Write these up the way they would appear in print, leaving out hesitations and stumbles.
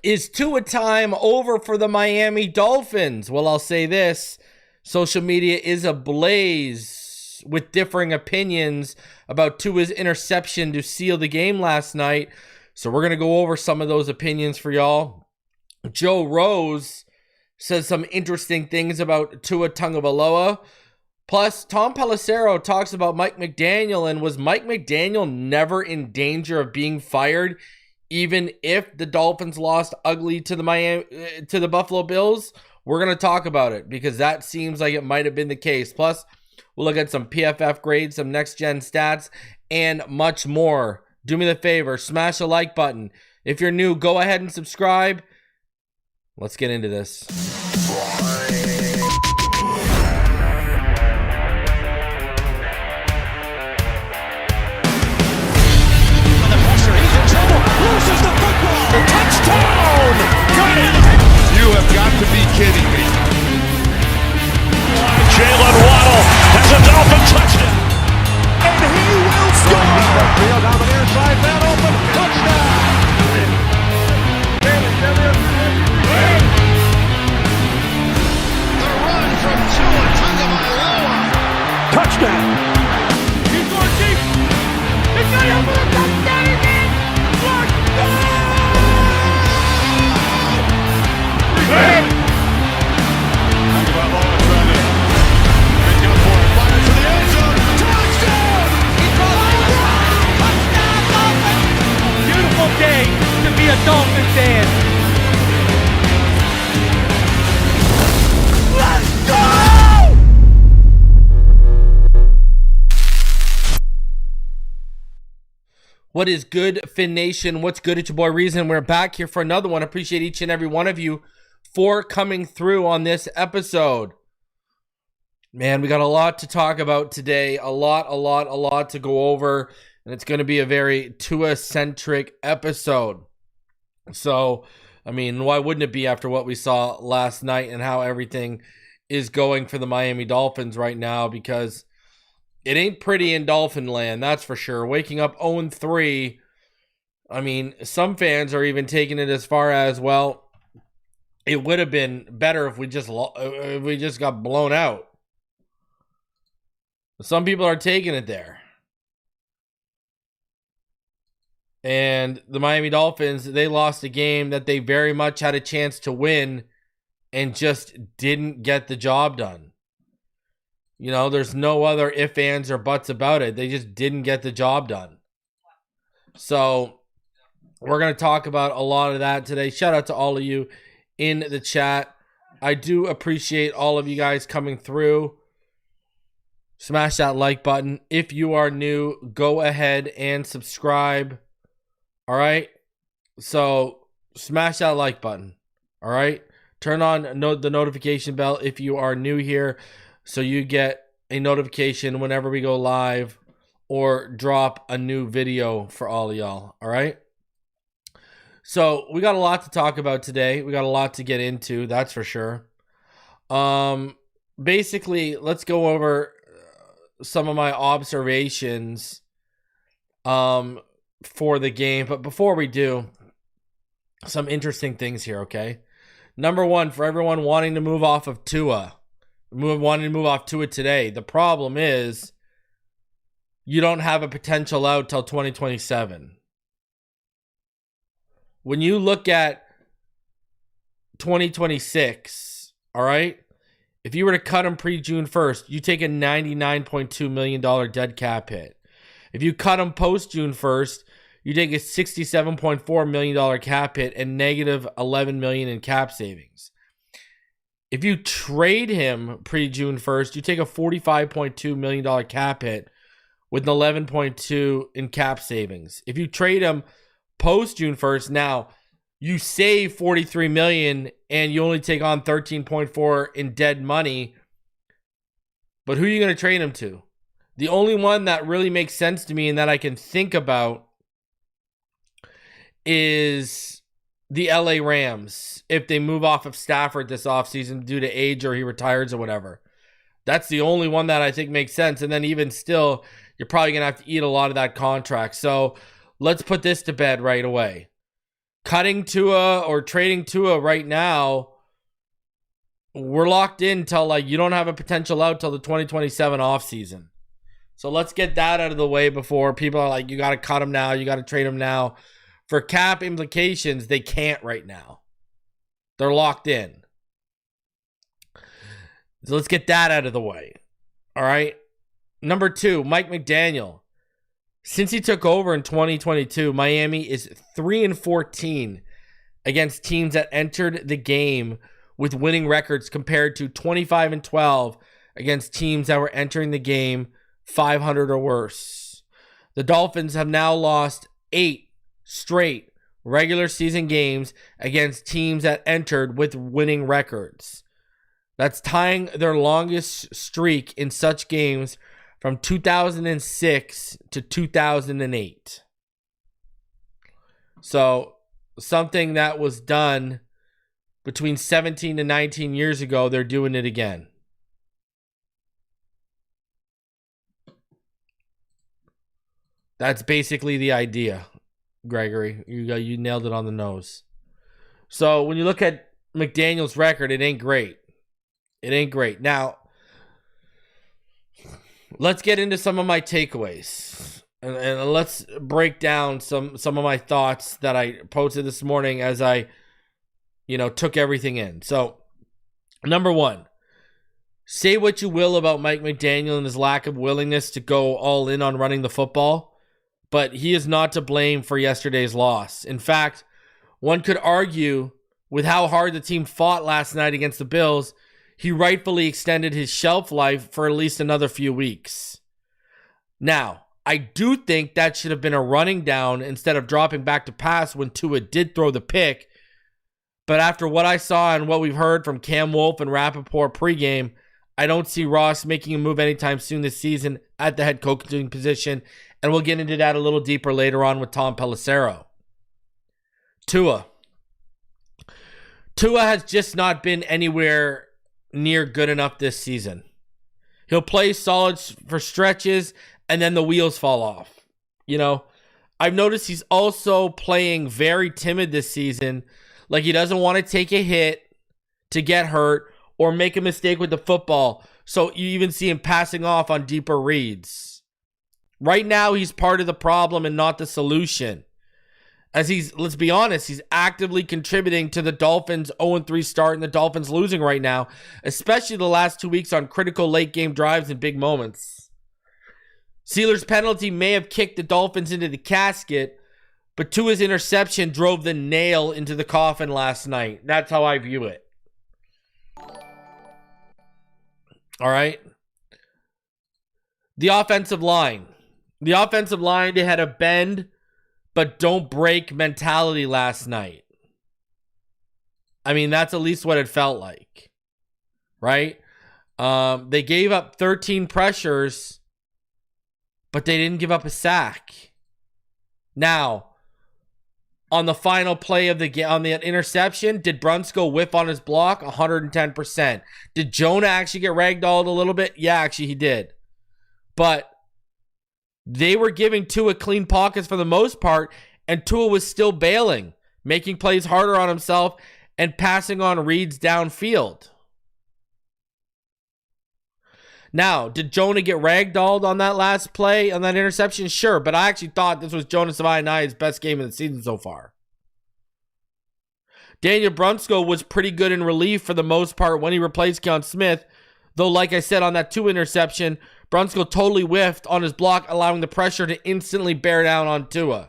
Is Tua time over for the Miami Dolphins? Well, I'll say this. Social media is ablaze with differing opinions about Tua's interception to seal the game last night. So we're going to go over some of those opinions for y'all. Joe Rose says some interesting things about Tua Tagovailoa. Plus, Tom Pelissero talks about Mike McDaniel, and was Mike McDaniel never in danger of being fired, even if the Dolphins lost ugly to the Buffalo Bills? We're going to talk about it because that seems like it might have been the case. Plus, we'll look at some PFF grades, some next-gen stats, and much more. Do me the favor, smash the like button. If you're new, go ahead and subscribe. Let's get into this. Loses the football. Touchdown! Got it! You have got to be kidding me. Jalen Waddle has a Dolphin touchdown. And he will score! The field on the near side, man open. Touchdown! The run from Tua Tagovailoa. Touchdown! He's going deep. He's going to move touchdown again. Beautiful day to be a Dolphin fan. Let's go! What is good, Fin Nation? What's good? It's your boy Reason. We're back here for another one. Appreciate each and every one of you for coming through on this episode. Man, we got a lot to talk about today. A lot to go over. And it's going to be a very Tua-centric episode. So, I mean, why wouldn't it be after what we saw last night and how everything is going for the Miami Dolphins right now? Because it ain't pretty in Dolphin land, that's for sure. Waking up 0-3, I mean, some fans are even taking it as far as, well, it would have been better if we just got blown out. Some people are taking it there. And the Miami Dolphins, they lost a game that they very much had a chance to win and just didn't get the job done. You know, there's no other ifs, ands, or buts about it. They just didn't get the job done. So we're going to talk about a lot of that today. Shout out to all of you in the chat. I do appreciate all of you guys coming through. Smash that like button. If you are new, go ahead and subscribe. All right? So smash that like button. All right? Turn on the notification bell if you are new here, so you get a notification whenever we go live or drop a new video for all of y'all. All right? So we got a lot to talk about today. We got a lot to get into, that's for sure. Basically, let's go over some of my observations for the game. But before we do, some interesting things here, okay? Number one, for everyone wanting to move off of Tua, today, the problem is you don't have a potential out till 2027. When you look at 2026, all right, if you were to cut him pre-June 1st, you take a $99.2 million dead cap hit. If you cut him post-June 1st, you take a $67.4 million cap hit and negative $11 million in cap savings. If you trade him pre-June 1st, you take a $45.2 million cap hit with an $11.2 in cap savings. If you trade him post-June 1st, now you save $43 million and you only take on $13.4 in dead money. But who are you going to trade him to? The only one that really makes sense to me and that I can think about is the LA Rams if they move off of Stafford this offseason due to age or he retires or whatever. That's the only one that I think makes sense. And then even still, you're probably going to have to eat a lot of that contract. So let's put this to bed right away. cutting Tua or trading Tua right now, we're locked in till like you don't have a potential out till the 2027 offseason. So let's get that out of the way before people are like, you got to cut him now, you got to trade him now. For cap implications, they can't right now. They're locked in. So let's get that out of the way. All right. Number 2, Mike McDaniel. Since he took over in 2022, Miami is 3-14 against teams that entered the game with winning records compared to 25-12 against teams that were entering the game 500 or worse. The Dolphins have now lost 8 straight regular season games against teams that entered with winning records. That's tying their longest streak in such games from 2006 to 2008. So something that was done between 17 to 19 years ago, they're doing it again. That's basically the idea, Gregory. You nailed it on the nose. So when you look at McDaniel's record, it ain't great. It ain't great. Now, let's get into some of my takeaways. And let's break down some of my thoughts that I posted this morning as I, took everything in. So, number 1, say what you will about Mike McDaniel and his lack of willingness to go all in on running the football, but he is not to blame for yesterday's loss. In fact, one could argue with how hard the team fought last night against the Bills, he rightfully extended his shelf life for at least another few weeks. Now, I do think that should have been a running down instead of dropping back to pass when Tua did throw the pick. But after what I saw and what we've heard from Cam Wolfe and Rappaport pregame, I don't see Ross making a move anytime soon this season at the head coaching position, and we'll get into that a little deeper later on with Tom Pelissero. Tua has just not been anywhere near good enough this season. He'll play solid for stretches, and then the wheels fall off. I've noticed he's also playing very timid this season. Like he doesn't want to take a hit to get hurt or make a mistake with the football. So you even see him passing off on deeper reads. Right now, he's part of the problem and not the solution. As let's be honest, he's actively contributing to the Dolphins' 0-3 start and the Dolphins losing right now, especially the last 2 weeks on critical late game drives and big moments. Sealer's penalty may have kicked the Dolphins into the casket, but Tua's interception drove the nail into the coffin last night. That's how I view it. All right. The offensive line. They had a bend but don't break mentality last night. I mean, that's at least what it felt like. Right? They gave up 13 pressures, but they didn't give up a sack. Now, on the final play of the game, on the interception, did Brunskill whiff on his block? 110%. Did Jonah actually get ragdolled a little bit? Yeah, actually he did. But they were giving Tua clean pockets for the most part, and Tua was still bailing, making plays harder on himself and passing on reads downfield. Now, did Jonah get ragdolled on that last play, on that interception? Sure, but I actually thought this was Jonah Savaianai's best game of the season so far. Daniel Brunskill was pretty good in relief for the most part when he replaced Keon Smith, though like I said on that Tua interception, Brunskill totally whiffed on his block, allowing the pressure to instantly bear down on Tua.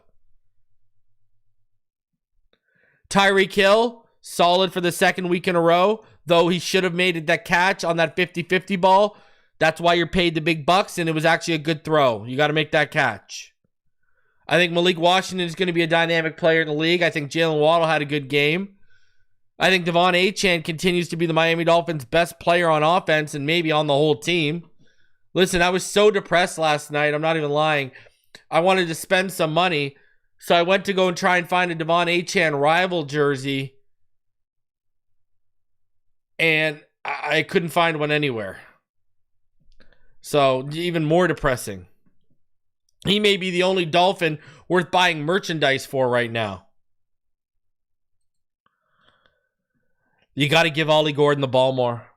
Tyreek Hill, solid for the second week in a row, though he should have made that catch on that 50-50 ball. That's why you're paid the big bucks, and it was actually a good throw. You got to make that catch. I think Malik Washington is going to be a dynamic player in the league. I think Jalen Waddle had a good game. I think Devon Achane continues to be the Miami Dolphins' best player on offense and maybe on the whole team. Listen, I was so depressed last night. I'm not even lying. I wanted to spend some money, so I went to go and try and find a Devon Achane rival jersey, and I couldn't find one anywhere. So, even more depressing. He may be the only Dolphin worth buying merchandise for right now. You got to give Ollie Gordon the ball more.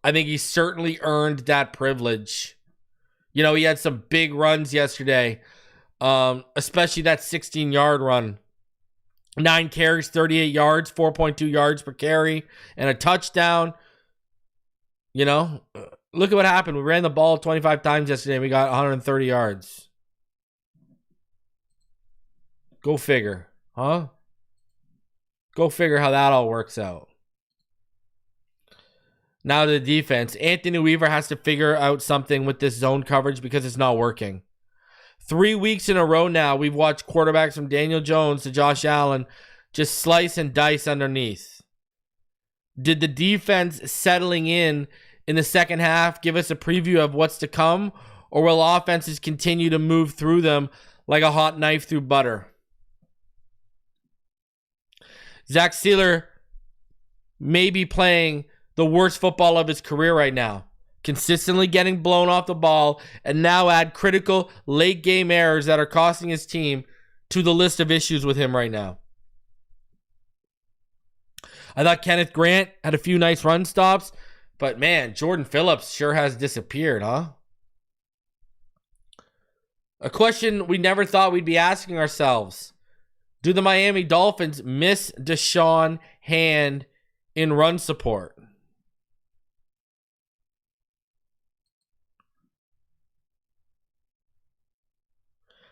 I think he certainly earned that privilege. You know, he had some big runs yesterday, especially that 16-yard run. 9 carries, 38 yards, 4.2 yards per carry, and a touchdown. You know, look at what happened. We ran the ball 25 times yesterday, and we got 130 yards. Go figure, huh? Go figure how that all works out. Now to the defense. Anthony Weaver has to figure out something with this zone coverage because it's not working. 3 weeks in a row now, we've watched quarterbacks from Daniel Jones to Josh Allen just slice and dice underneath. Did the defense settling in the second half give us a preview of what's to come, or will offenses continue to move through them like a hot knife through butter? Zach Sealer may be playing the worst football of his career right now. Consistently getting blown off the ball, and now add critical late game errors that are costing his team to the list of issues with him right now. I thought Kenneth Grant had a few nice run stops, but man, Jordan Phillips sure has disappeared, huh? A question we never thought we'd be asking ourselves. Do the Miami Dolphins miss Deshaun Hand in run support?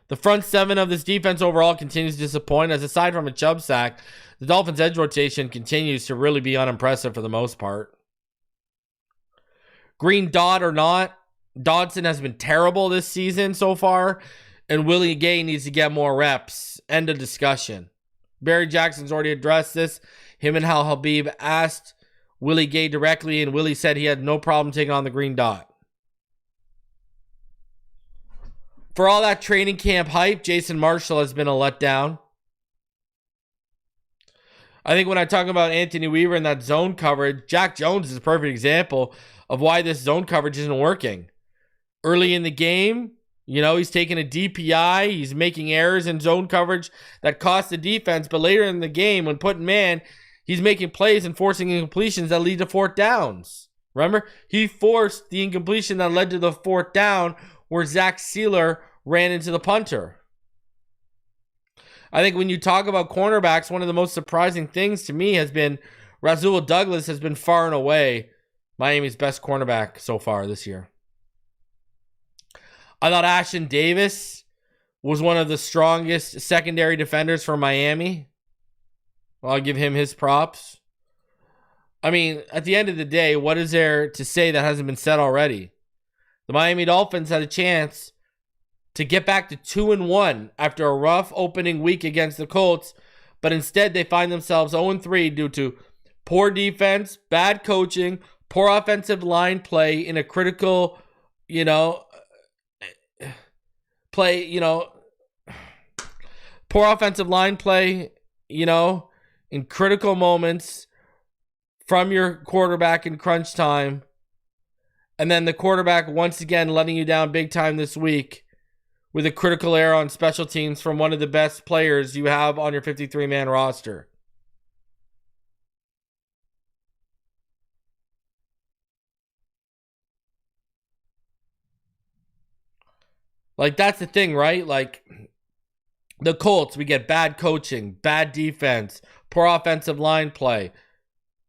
The front seven of this defense overall continues to disappoint, as aside from a Chubb sack, the Dolphins' edge rotation continues to really be unimpressive for the most part. Green dot or not, Dodson has been terrible this season so far, and Willie Gay needs to get more reps. End of discussion. Barry Jackson's already addressed this. Him and Hal Habib asked Willie Gay directly, and Willie said he had no problem taking on the green dot. For all that training camp hype, Jason Marshall has been a letdown. I think when I talk about Anthony Weaver and that zone coverage, Jack Jones is a perfect example of why this zone coverage isn't working. Early in the game, you know, he's taking a DPI. He's making errors in zone coverage that cost the defense. But later in the game, when put in man, he's making plays and forcing incompletions that lead to fourth downs. Remember? He forced the incompletion that led to the fourth down where Zach Sealer ran into the punter. I think when you talk about cornerbacks, one of the most surprising things to me has been Rasul Douglas has been far and away Miami's best cornerback so far this year. I thought Ashton Davis was one of the strongest secondary defenders for Miami. Well, I'll give him his props. I mean, at the end of the day, what is there to say that hasn't been said already? The Miami Dolphins had a chance to get back to 2-1 after a rough opening week against the Colts, but instead they find themselves 0-3 due to poor defense, bad coaching, poor offensive line play in a critical, poor offensive line play, in critical moments from your quarterback in crunch time. And then the quarterback once again letting you down big time this week with a critical error on special teams from one of the best players you have on your 53-man roster. Like, that's the thing, right? Like, the Colts, we get bad coaching, bad defense, poor offensive line play.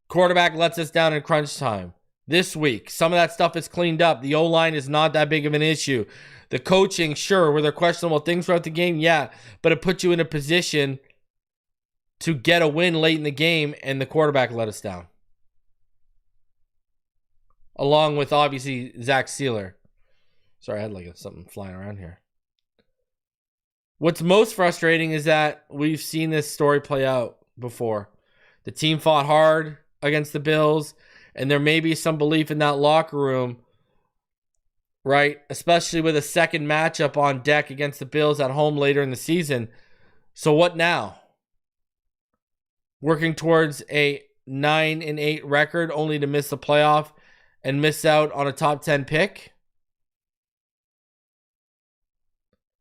Quarterback lets us down in crunch time. This week, some of that stuff is cleaned up. The O-line is not that big of an issue. The coaching, sure, were there questionable things throughout the game? Yeah, but it put you in a position to get a win late in the game, and the quarterback let us down. Along with, obviously, Zach Sealer. Sorry, I had something flying around here. What's most frustrating is that we've seen this story play out before. The team fought hard against the Bills, and there may be some belief in that locker room, right? Especially with a second matchup on deck against the Bills at home later in the season. So what now? Working towards a 9-8 record only to miss the playoff and miss out on a top 10 pick?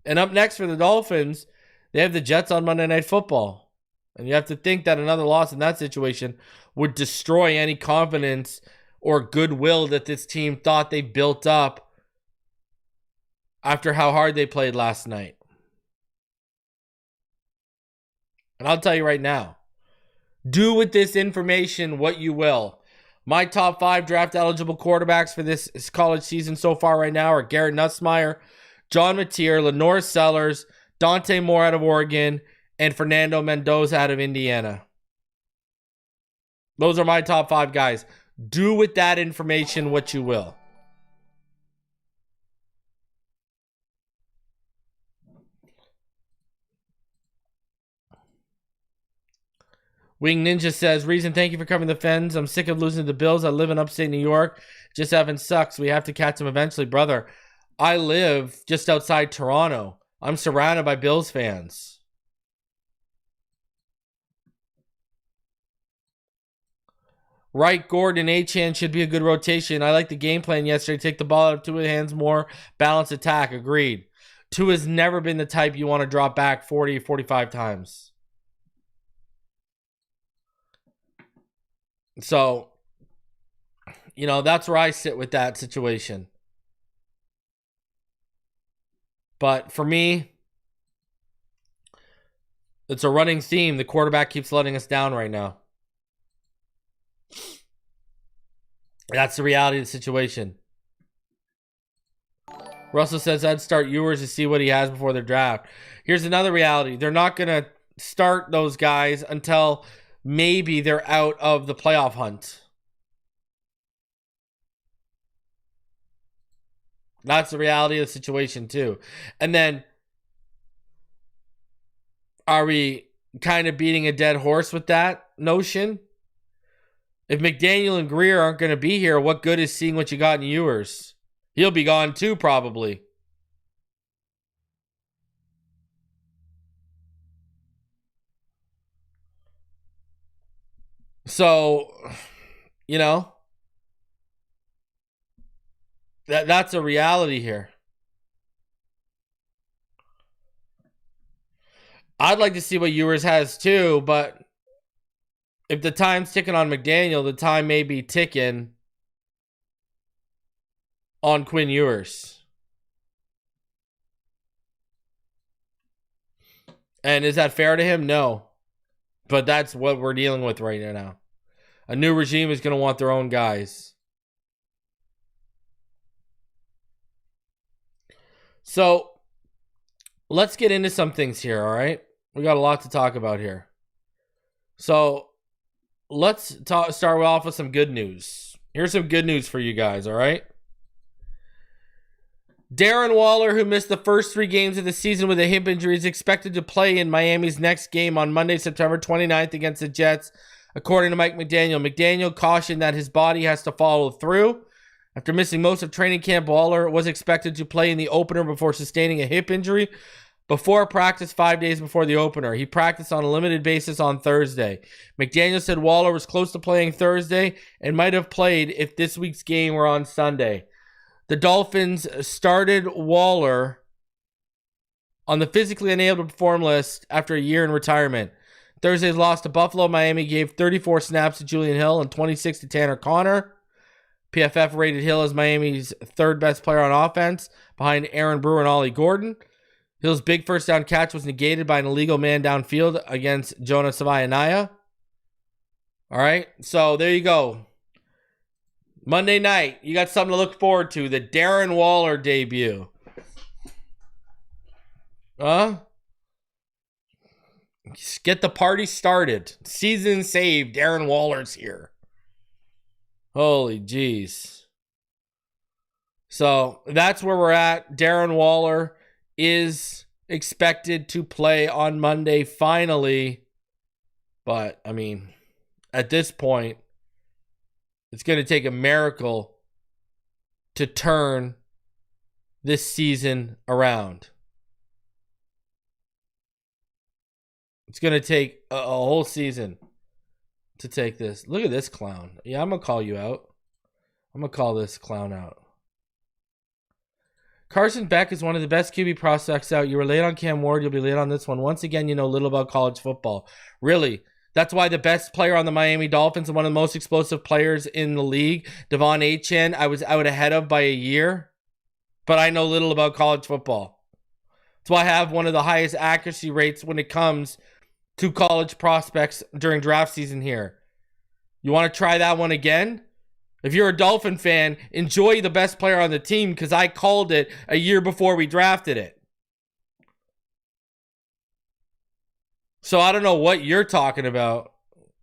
And up next for the Dolphins, they have the Jets on Monday Night Football. And you have to think that another loss in that situation would destroy any confidence or goodwill that this team thought they built up after how hard they played last night. And I'll tell you right now, do with this information what you will. My top 5 draft eligible quarterbacks for this college season so far right now are Garrett Nussmeier, John Mateer, Lenore Sellers, Dante Moore out of Oregon, and Fernando Mendoza out of Indiana. Those are my top 5 guys. Do with that information what you will. Wing Ninja says, Reason, thank you for covering the Phins. I'm sick of losing to the Bills. I live in upstate New York. Just having sucks. We have to catch them eventually. Brother, I live just outside Toronto. I'm surrounded by Bills fans. Wright, Gordon, Achane should be a good rotation. I like the game plan yesterday. Take the ball out of Tua's hands more. Balance attack. Agreed. Tua's never been the type you want to drop back 40, 45 times. So, that's where I sit with that situation. But for me, it's a running theme. The quarterback keeps letting us down right now. That's the reality of the situation. Russell says I'd start Ewers to see what he has before the draft. Here's another reality. They're not going to start those guys until maybe they're out of the playoff hunt. That's the reality of the situation too. And then, are we kind of beating a dead horse with that notion? If McDaniel and Greer aren't going to be here, what good is seeing what you got in Ewers? He'll be gone too, probably. So, that's a reality here. I'd like to see what Ewers has too, but if the time's ticking on McDaniel, the time may be ticking on Quinn Ewers. And is that fair to him? No. But that's what we're dealing with right now. A new regime is going to want their own guys. So, let's get into some things here, all right? We got a lot to talk about here. So, let's start off with some good news. Here's some good news for you guys, all right? Darren Waller, who missed the first 3 games of the season with a hip injury, is expected to play in Miami's next game on Monday, September 29th against the Jets, according to Mike McDaniel. McDaniel cautioned that his body has to follow through. After missing most of training camp, Waller was expected to play in the opener before sustaining a hip injury before practice 5 days before the opener. He practiced on a limited basis on Thursday. McDaniel said Waller was close to playing Thursday and might have played if this week's game were on Sunday. The Dolphins started Waller on the physically unable to perform list after a year in retirement. Thursday's loss to Buffalo. Miami gave 34 snaps to Julian Hill and 26 to Tanner Connor. PFF rated Hill as Miami's 3rd best player on offense, behind Aaron Brewer and Ollie Gordon. Hill's big first down catch was negated by an illegal man downfield against Jonah Savaianaya. All right, so there you go. Monday night, you got something to look forward to. The Darren Waller debut. Get the party started. Season saved. Darren Waller's here. Holy jeez. So that's where we're at. Darren Waller is expected to play on Monday finally. But, at this point, it's going to take a miracle to turn this season around. It's going to take a whole season to take this. Look at this clown. Yeah, I'm going to call you out. I'm going to call this clown out. Carson Beck is one of the best QB prospects out. You were late on Cam Ward. You'll be late on this one. Once again, you know little about college football. Really. That's why the best player on the Miami Dolphins and one of the most explosive players in the league, Devon Achane, I was out ahead of by a year. But I know little about college football. That's why I have one of the highest accuracy rates when it comes to college prospects during draft season here. You want to try that one again? If you're a Dolphin fan, enjoy the best player on the team because I called it a year before we drafted it. So I don't know what you're talking about.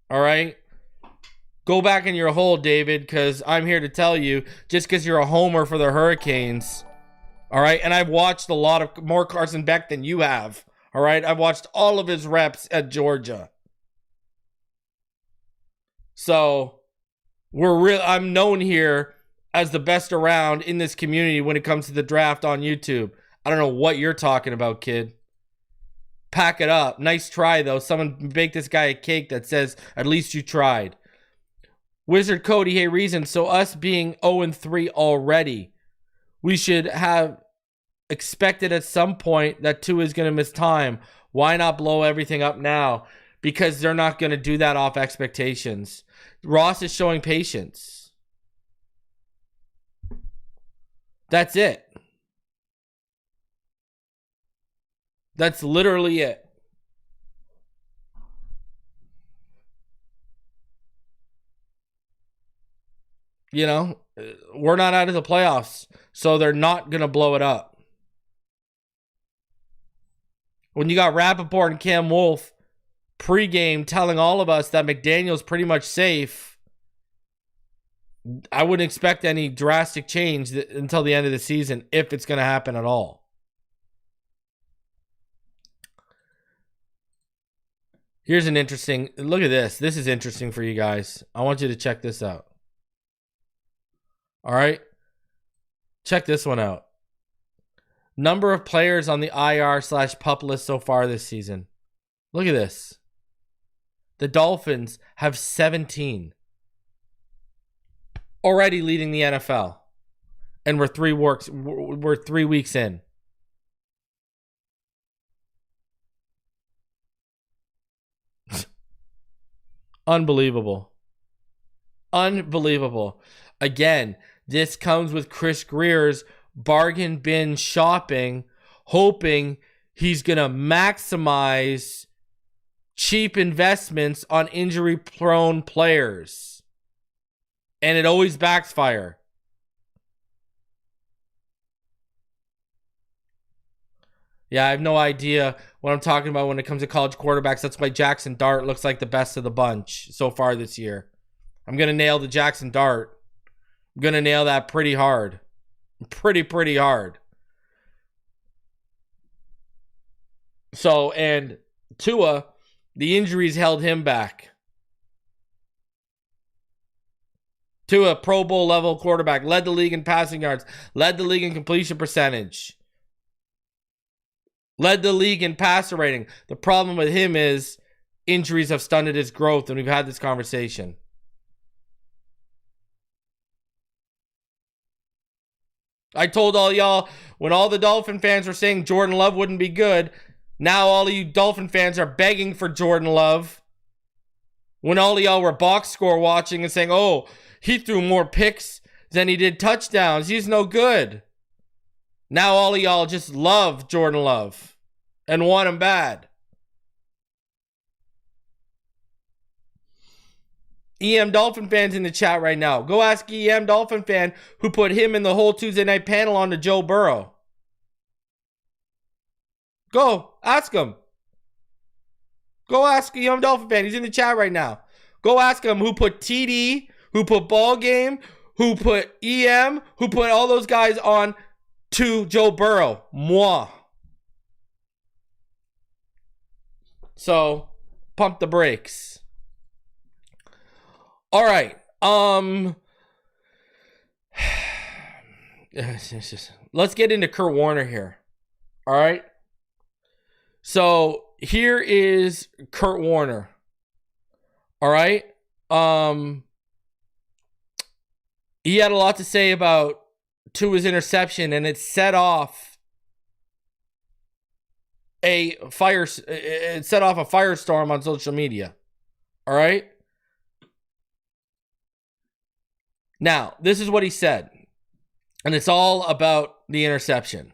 All right? Go back in your hole, David, because I'm here to tell you, just because you're a homer for the Hurricanes, all right? And I've watched a lot of more Carson Beck than you have, all right? I've watched all of his reps at Georgia. So I'm known here as the best around in this community when it comes to the draft on YouTube. I don't know what you're talking about, kid. Pack it up. Nice try, though. Someone baked this guy a cake that says, at least you tried. Wizard Cody, hey, reason. So us being 0-3 already, we should have expected at some point that Tua is going to miss time. Why not blow everything up now? Because they're not going to do that off expectations. Ross is showing patience. That's it. That's literally it. You know, we're not out of the playoffs, so they're not going to blow it up. When you got Rappaport and Cam Wolfe pregame telling all of us that McDaniel's pretty much safe, I wouldn't expect any drastic change until the end of the season, if it's going to happen at all. Here's an interesting, look at this. This is interesting for you guys. I want you to check this out. All right. Check this one out. Number of players on the IR/PUP list so far this season. Look at this. The Dolphins have 17. Already leading the NFL. And we're 3 weeks in. Unbelievable. Unbelievable. Again, this comes with Chris Greer's bargain bin shopping, hoping he's going to maximize cheap investments on injury-prone players. And it always backfires. Yeah, I have no idea what I'm talking about when it comes to college quarterbacks. That's why Jackson Dart looks like the best of the bunch so far this year. I'm going to nail the Jackson Dart. I'm going to nail that pretty hard. Pretty hard. So, and Tua, the injuries held him back. Tua, Pro Bowl level quarterback, led the league in passing yards, led the league in completion percentage, led the league in passer rating. The problem with him is injuries have stunted his growth, and we've had this conversation. I told all y'all when all the Dolphin fans were saying Jordan Love wouldn't be good, now all of you Dolphin fans are begging for Jordan Love. When all of y'all were box score watching and saying, oh, he threw more picks than he did touchdowns. He's no good. Now all of y'all just love Jordan Love and want him bad. EM Dolphin fans in the chat right now. Go ask EM Dolphin fan who put him in the whole Tuesday night panel on to Joe Burrow. Go ask him. Go ask EM Dolphin fan. He's in the chat right now. Go ask him who put TD, who put Ball Game, who put EM, who put all those guys on to Joe Burrow. Moi. So, pump the brakes. All right. Let's get into Kurt Warner here. All right. So here is Kurt Warner. All right. He had a lot to say about Tua's interception, and it set off a firestorm on social media. All right? Now, this is what he said, and it's all about the interception.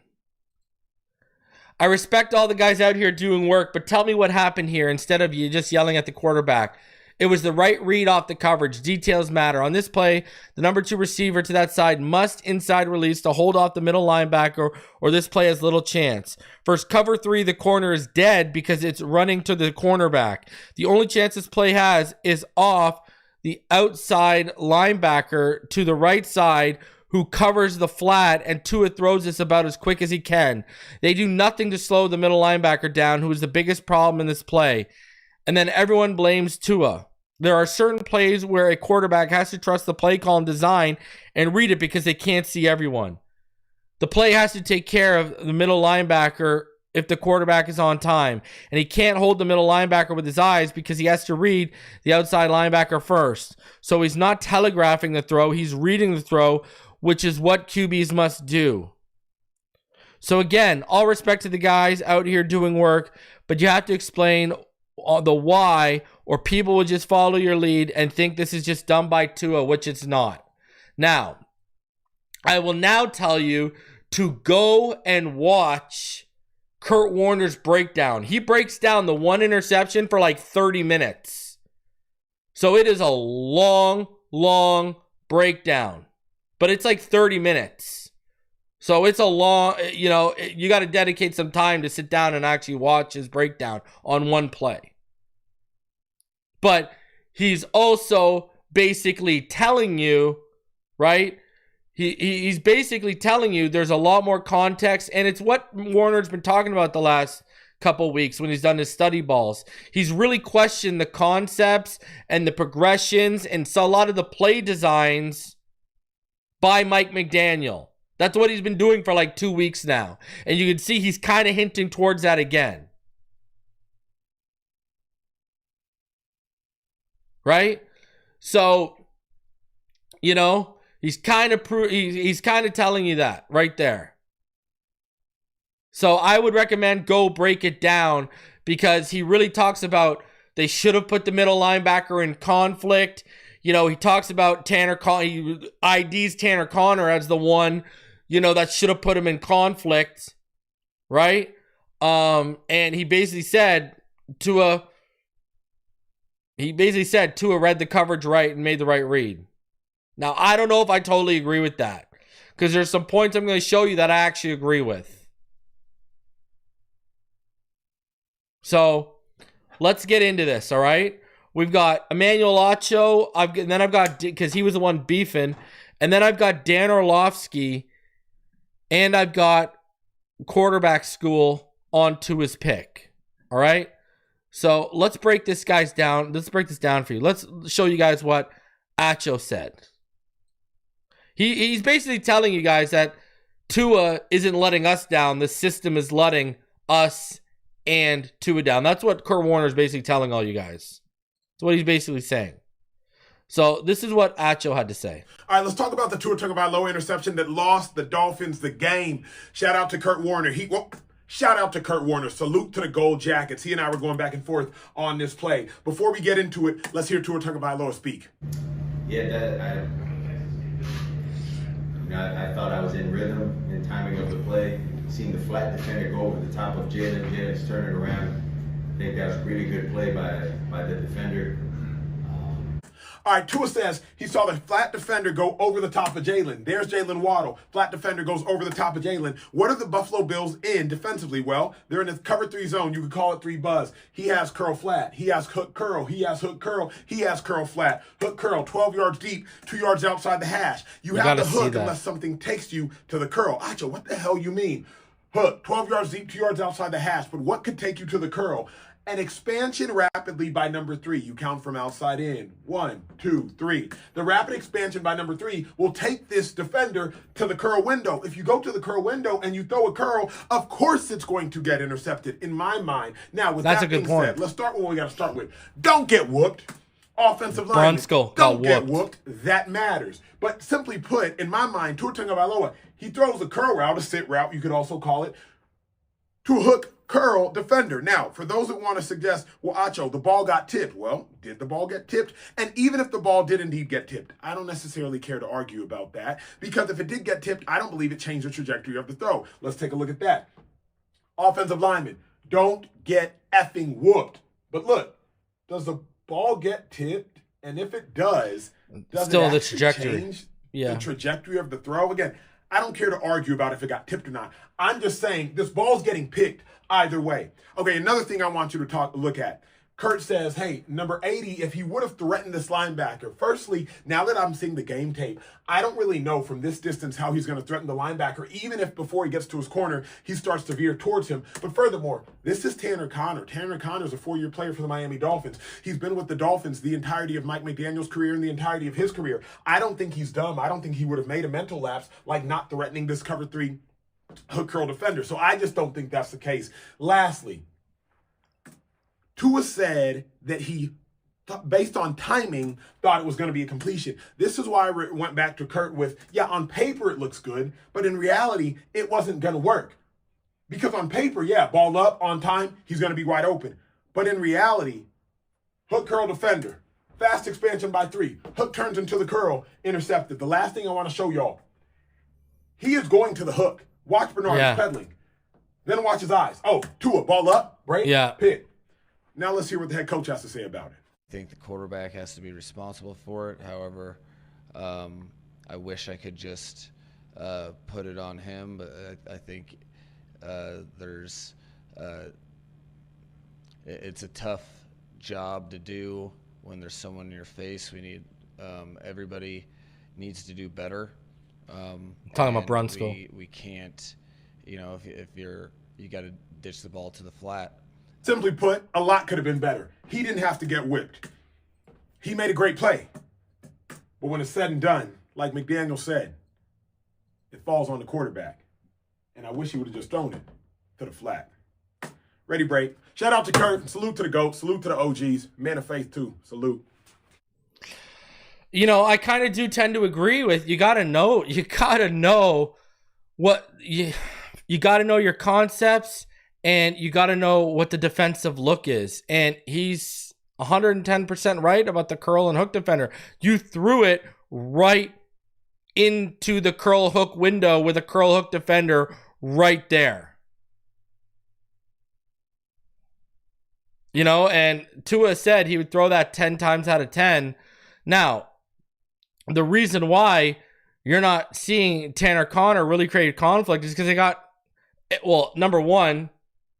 I respect all the guys out here doing work, but tell me what happened here instead of you just yelling at the quarterback. It was the right read off the coverage. Details matter. On this play, the number 2 receiver to that side must inside release to hold off the middle linebacker, or this play has little chance. First, cover 3, the corner is dead because it's running to the cornerback. The only chance this play has is off the outside linebacker to the right side, who covers the flat, and Tua throws this about as quick as he can. They do nothing to slow the middle linebacker down, who is the biggest problem in this play. And then everyone blames Tua. There are certain plays where a quarterback has to trust the play call and design and read it because they can't see everyone. The play has to take care of the middle linebacker if the quarterback is on time. And he can't hold the middle linebacker with his eyes because he has to read the outside linebacker first. So he's not telegraphing the throw, he's reading the throw, which is what QBs must do. So again, all respect to the guys out here doing work, but you have to explain the why, or people will just follow your lead and think this is just done by Tua, which it's not. Now, I will now tell you to go and watch Kurt Warner's breakdown. He breaks down the one interception for like 30 minutes. So it is a long breakdown. But it's like 30 minutes. So it's a long, you got to dedicate some time to sit down and actually watch his breakdown on one play. But he's also basically telling you, right? He's basically telling you there's a lot more context, and it's what Warner's been talking about the last couple weeks when he's done his study balls. He's really questioned the concepts and the progressions and so a lot of the play designs by Mike McDaniel. That's what he's been doing for like 2 weeks now. And you can see he's kind of hinting towards that again. Right? So, he's kind of telling you that right there. So I would recommend go break it down, because he really talks about they should have put the middle linebacker in conflict. He talks about Tanner Connor. He IDs Tanner Connor as the one, that should have put him in conflict, right? And he basically said Tua read the coverage right and made the right read. Now, I don't know if I totally agree with that, because there's some points I'm going to show you that I actually agree with. So, let's get into this, all right? We've got Emmanuel Acho, because he was the one beefing, and then I've got Dan Orlovsky, and I've got quarterback school on to his pick, all right? So let's break this down. Let's break this down for you. Let's show you guys what Acho said. He's basically telling you guys that Tua isn't letting us down. The system is letting us and Tua down. That's what Kurt Warner is basically telling all you guys. That's what he's basically saying. So this is what Acho had to say. All right, let's talk about the Tua Tagovailoa interception that lost the Dolphins the game. Shout out to Kurt Warner. Shout out to Kurt Warner. Salute to the Gold Jackets. He and I were going back and forth on this play. Before we get into it, let's hear Tua Tagovailoa speak. Yeah, I thought I was in rhythm and timing of the play. Seeing the flat defender go over the top of Jalen. Jalen's turning around. I think that was a really good play by the defender. All right, Tua says he saw the flat defender go over the top of Jalen. There's Jalen Waddle. Flat defender goes over the top of Jalen. What are the Buffalo Bills in defensively? Well, they're in the cover 3 zone. You could call it 3 buzz. He has curl flat. He has hook curl. He has hook curl. He has curl flat. Hook curl, 12 yards deep, 2 yards outside the hash. You have the hook unless something takes you to the curl. Acho, what the hell you mean? Hook, 12 yards deep, 2 yards outside the hash. But what could take you to the curl? An expansion rapidly by number 3. You count from outside in. 1, 2, 3. The rapid expansion by number 3 will take this defender to the curl window. If you go to the curl window and you throw a curl, of course it's going to get intercepted, in my mind. Now, with that being said, let's start with what we got to start with. Don't get whooped. Offensive line. Don't get whooped. That matters. But simply put, in my mind, Tua Tagovailoa, He throws a curl route, a sit route, you could also call it, to a hook curl defender. Now, for those that want to suggest, well, Acho, the ball got tipped. Well, did the ball get tipped? And even if the ball did indeed get tipped, I don't necessarily care to argue about that, because if it did get tipped, I don't believe it changed the trajectory of the throw. Let's take a look at that. Offensive lineman, don't get effing whooped. But look, does the ball get tipped? And if it does still it the trajectory change the trajectory of the throw? Again, I don't care to argue about if it got tipped or not. I'm just saying this ball's getting picked either way. Okay, another thing I want you to look at. Kurt says, hey, number 80, if he would have threatened this linebacker. Firstly, now that I'm seeing the game tape, I don't really know from this distance how he's going to threaten the linebacker, even if before he gets to his corner, he starts to veer towards him. But furthermore, this is Tanner Conner. Tanner Conner is a 4-year player for the Miami Dolphins. He's been with the Dolphins the entirety of Mike McDaniel's career and the entirety of his career. I don't think he's dumb. I don't think he would have made a mental lapse like not threatening this cover 3 hook curl defender. So I just don't think that's the case. Lastly, Tua said that he, based on timing, thought it was going to be a completion. This is why I went back to Kurt with, yeah, on paper it looks good, but in reality, it wasn't going to work. Because on paper, yeah, ball up, on time, he's going to be wide open. But in reality, hook curl defender, fast expansion by 3, hook turns into the curl, intercepted. The last thing I want to show y'all, he is going to the hook. Watch Bernard pedaling. Then watch his eyes. Oh, Tua, ball up, break, pick. Now let's hear what the head coach has to say about it. I think the quarterback has to be responsible for it. However, I wish I could just put it on him, but I think it's a tough job to do when there's someone in your face. We need everybody needs to do better. Talking about Brunskill. We can't, if you got to ditch the ball to the flat. Simply put, a lot could have been better. He didn't have to get whipped. He made a great play. But when it's said and done, like McDaniel said, it falls on the quarterback. And I wish he would have just thrown it to the flat. Ready, break. Shout out to Kurt. Salute to the GOAT. Salute to the OGs. Man of faith, too. Salute. I kind of do tend to agree with you. Got to know what you got to know your concepts. And you got to know what the defensive look is. And he's 110% right about the curl and hook defender. You threw it right into the curl hook window with a curl hook defender right there. And Tua said he would throw that 10 times out of 10. Now, the reason why you're not seeing Tanner Conner really create conflict is because they got, number one,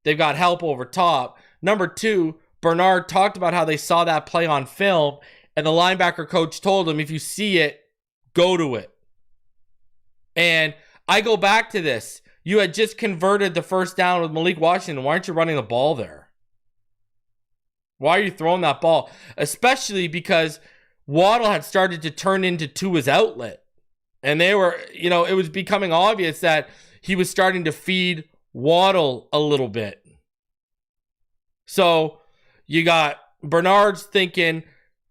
they've got help over top. Number 2, Bernard talked about how they saw that play on film, and the linebacker coach told him, if you see it, go to it. And I go back to this. You had just converted the first down with Malik Washington. Why aren't you running the ball there? Why are you throwing that ball? Especially because Waddle had started to turn into Tua's outlet. And they were, it was becoming obvious that he was starting to feed Waddle a little bit. So you got Bernard's thinking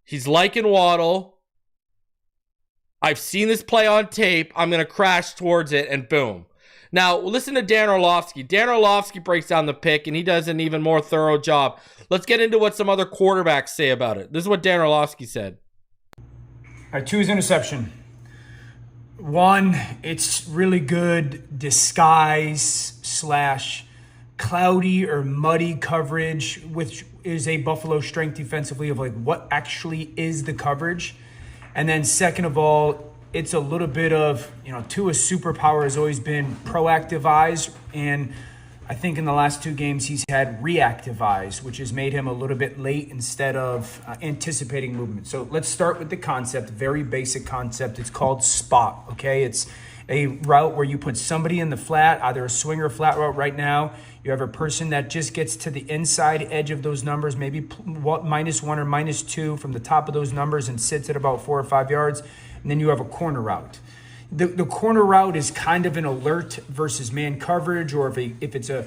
he's liking Waddle. I've seen this play on tape. I'm going to crash towards it, and boom. Now, listen to Dan Orlovsky. Dan Orlovsky breaks down the pick, and he does an even more thorough job. Let's get into what some other quarterbacks say about it. This is what Dan Orlovsky said. All right, 2 is interception. 1, it's really good disguise / cloudy or muddy coverage, which is a Buffalo strength defensively of like what actually is the coverage. And then second of all, it's a little bit of, Tua's superpower has always been proactive eyes. And I think in the last 2 games, he's had reactive eyes, which has made him a little bit late instead of anticipating movement. So let's start with the concept, very basic concept. It's called spot, okay? It's a route where you put somebody in the flat, either a swing or a flat route right now. You have a person that just gets to the inside edge of those numbers, maybe -1 or -2 from the top of those numbers and sits at about 4 or 5 yards. And then you have a corner route. The corner route is kind of an alert versus man coverage, or if it's a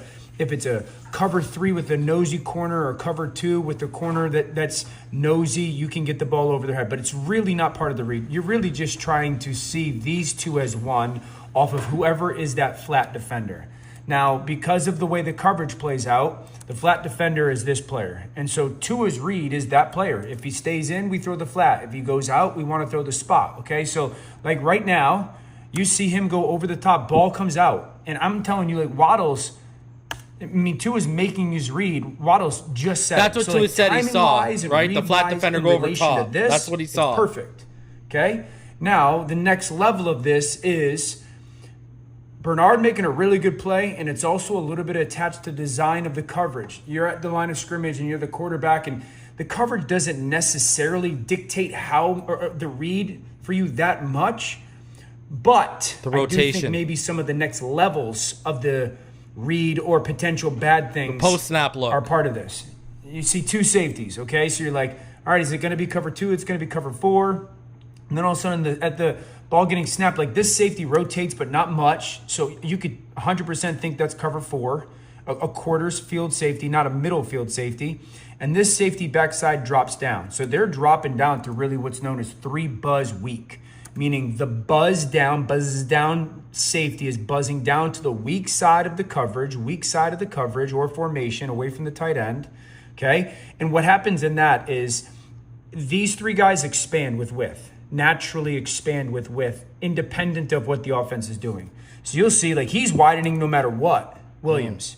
cover 3 with a nosy corner, or cover 2 with the corner that's nosy, you can get the ball over their head. But it's really not part of the read. You're really just trying to see these two as one, off of whoever is that flat defender. Now, because of the way the coverage plays out, the flat defender is this player. And so Tua's read is that player. If he stays in, we throw the flat. If he goes out, we want to throw the spot. Okay, so like right now, you see him go over the top, ball comes out. And I'm telling you, like Waddle's, I mean, Tua's making his read. Waddle's just said that's what Tua said he saw, right? The flat defender go over top. That's what he saw. Perfect. Okay? Now, the next level of this is Bernard making a really good play, and it's also a little bit attached to design of the coverage. You're at the line of scrimmage, and you're the quarterback, and the coverage doesn't necessarily dictate how or the read for you that much, but the rotation. I do think maybe some of the next levels of the read or potential bad things post-snap look are part of this. You see two safeties, okay? So you're like, all right, is it going to be cover 2? It's going to be cover 4. And then all of a sudden at the ball getting snapped, like this safety rotates, but not much. So you could 100% think that's cover 4, a quarters field safety, not a middle field safety. And this safety backside drops down. So they're dropping down to really what's known as 3 buzz weak, meaning the buzz down safety is buzzing down to the weak side of the coverage or formation away from the tight end. Okay. And what happens in that is these 3 guys expand with width. Naturally expand with width, independent of what the offense is doing. So you'll see, like, he's widening no matter what, Williams.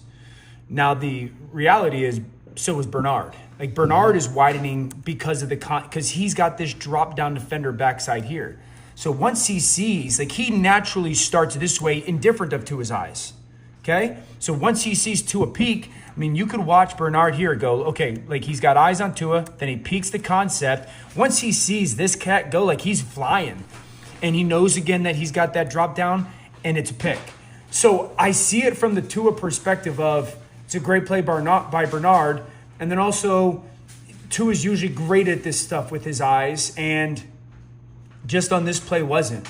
Now, the reality is, so is Bernard. Like, Bernard is widening because of because he's got this drop-down defender backside here. So once he sees, like, he naturally starts this way, indifferent of Tua's eyes. Okay? So once he sees Tua peak, I mean, you could watch Bernard here go, okay, like he's got eyes on Tua, then he peeks the concept. Once he sees this cat go, like he's flying, and he knows again that he's got that drop down, and it's a pick. So I see it from the Tua perspective of it's a great play by Bernard, and then also Tua is usually great at this stuff with his eyes, and just on this play wasn't.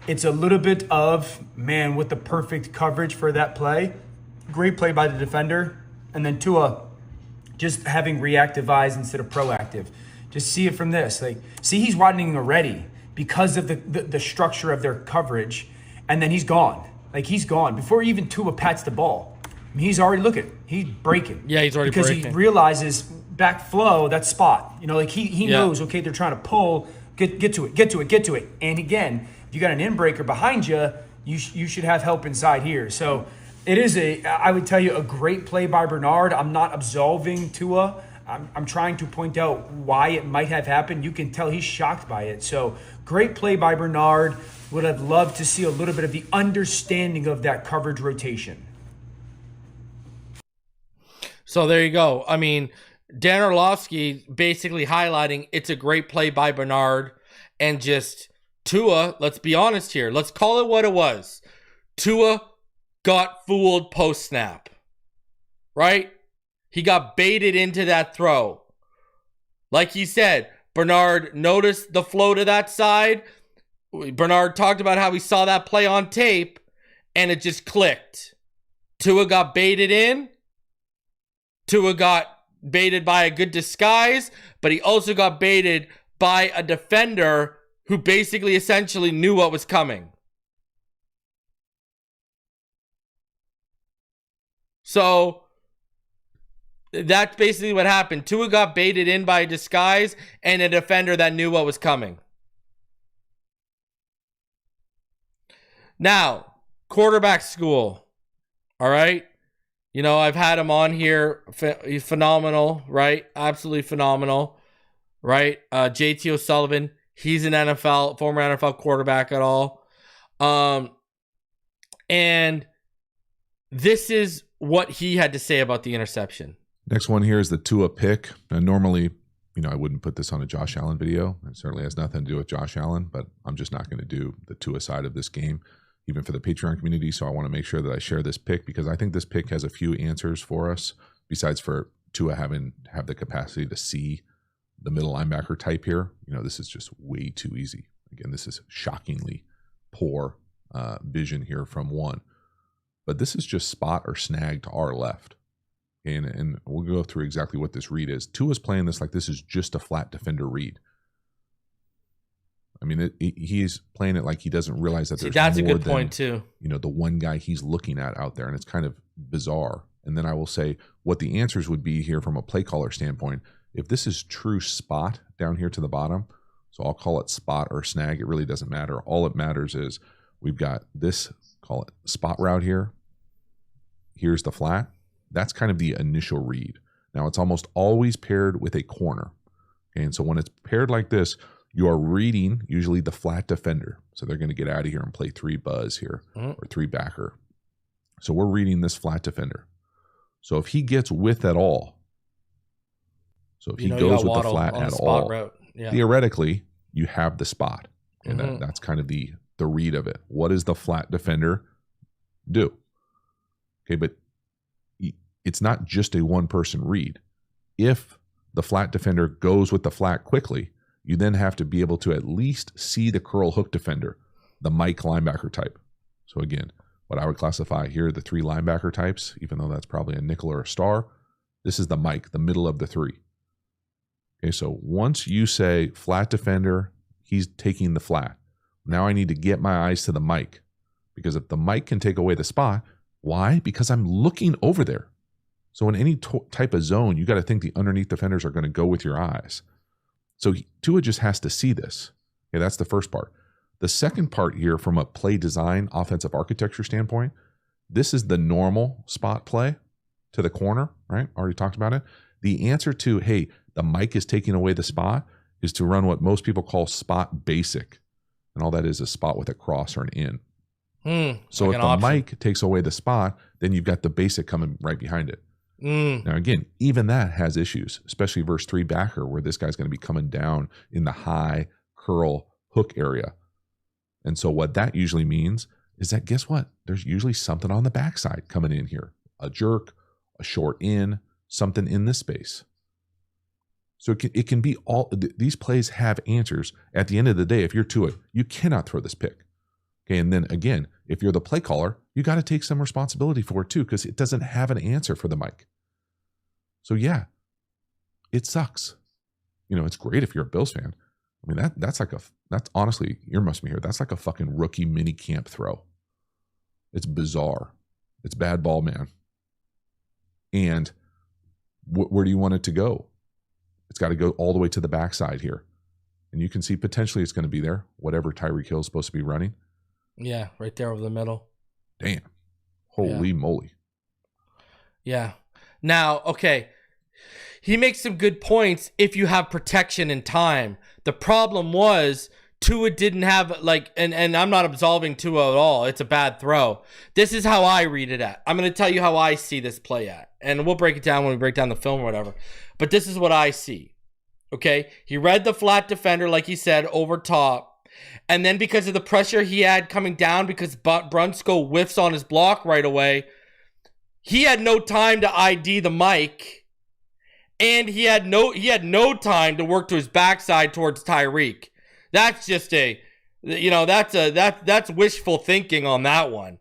It's a little bit of, man, with the perfect coverage for that play. Great play by the defender. And then Tua just having reactive eyes instead of proactive. Just see it from this. Like, see, he's widening already because of the structure of their coverage. And then he's gone. Like, he's gone. Before even Tua pats the ball, I mean, he's already, look at it. He's breaking. Yeah, he's already because breaking. Because he realizes back flow, that spot. You know, like he knows, okay, they're trying to pull, get to it. And again, if you got an in-breaker behind you, you should have help inside here. So it is I would tell you, a great play by Bernard. I'm not absolving Tua. I'm trying to point out why it might have happened. You can tell he's shocked by it. So great play by Bernard. Would have loved to see a little bit of the understanding of that coverage rotation. So there you go. I mean, Dan Orlovsky basically highlighting it's a great play by Bernard, and just Tua, let's be honest here. Let's call it what it was. Tua got fooled post-snap, right? He got baited into that throw. Like he said, Bernard noticed the flow to that side. Bernard talked about how he saw that play on tape, and it just clicked. Tua got baited in. Tua got baited by a good disguise, but he also got baited by a defender who basically essentially knew what was coming. So that's basically what happened. Tua got baited in by a disguise and a defender that knew what was coming. Now, quarterback school. All right. You know, I've had him on here. He's phenomenal, right? Absolutely phenomenal, right? JT O'Sullivan. He's an former NFL quarterback at all. And this is what he had to say about the interception. Next one here is the Tua pick. Now, normally, I wouldn't put this on a Josh Allen video. It certainly has nothing to do with Josh Allen, but I'm just not going to do the Tua side of this game, even for the Patreon community. So I want to make sure that I share this pick because I think this pick has a few answers for us, besides for Tua have the capacity to see the middle linebacker type here. This is just way too easy. Again, this is shockingly poor vision here from one. But this is just spot or snag to our left. And we'll go through exactly what this read is. Tua's playing this like this is just a flat defender read. mean, he's playing it like he doesn't realize that there's that's more a good than, point too. the one guy he's looking at out there, and it's kind of bizarre. And then I will say what the answers would be here from a play caller standpoint. If this is true spot down here to the bottom, so I'll call it spot or snag. It really doesn't matter. All it matters is we've got this, call it spot route here. Here's the flat. That's kind of the initial read. Now, it's almost always paired with a corner. Okay, and so when it's paired like this, you are reading usually the flat defender. So they're going to get out of here and play 3 buzz here or 3 backer. So we're reading this flat defender. So if he gets width at all, so if he goes with the flat at all, theoretically, you have the spot. And that's kind of the read of it. What does the flat defender do? Okay, but it's not just a one-person read. If the flat defender goes with the flat quickly, you then have to be able to at least see the curl hook defender, the Mike linebacker type. So again, what I would classify here, the 3 linebacker types, even though that's probably a nickel or a star, this is the Mike, the middle of the 3. Okay, so once you say flat defender, he's taking the flat. Now I need to get my eyes to the Mike, because if the Mike can take away the spot, why? Because I'm looking over there. So in any type of zone, you got to think the underneath defenders are going to go with your eyes. So Tua just has to see this. Okay, that's the first part. The second part here, from a play design, offensive architecture standpoint, this is the normal spot play to the corner, right? Already talked about it. The answer to, hey, the Mike is taking away the spot, is to run what most people call spot basic. And all that is a spot with a cross or an in. So like if the Mike takes away the spot, then you've got the basic coming right behind it. Now, again, even that has issues, especially verse 3 backer, where this guy's going to be coming down in the high curl hook area. And so what that usually means is that, guess what? There's usually something on the backside coming in here, a jerk, a short in, something in this space. So it can be all, these plays have answers. At the end of the day, if you're Tua, you cannot throw this pick. Okay, and then again, if you're the play caller, you got to take some responsibility for it too, because it doesn't have an answer for the Mike. So yeah, it sucks. It's great if you're a Bills fan. I mean, that's honestly, you must be here. That's like a fucking rookie mini camp throw. It's bizarre. It's bad ball, man. And where do you want it to go? It's got to go all the way to the backside here. And you can see potentially it's going to be there, whatever Tyreek Hill is supposed to be running. Yeah, right there over the middle. Damn. Holy moly. Yeah. Now, okay. He makes some good points if you have protection and time. The problem was Tua didn't have, and I'm not absolving Tua at all. It's a bad throw. This is how I read it at. I'm going to tell you how I see this play at. And we'll break it down when we break down the film or whatever. But this is what I see. Okay? He read the flat defender, like he said, over top. And then because of the pressure he had coming down, because Brunskill whiffs on his block right away, he had no time to ID the Mike. And he had no time to work to his backside towards Tyreek. That's just that's wishful thinking on that one.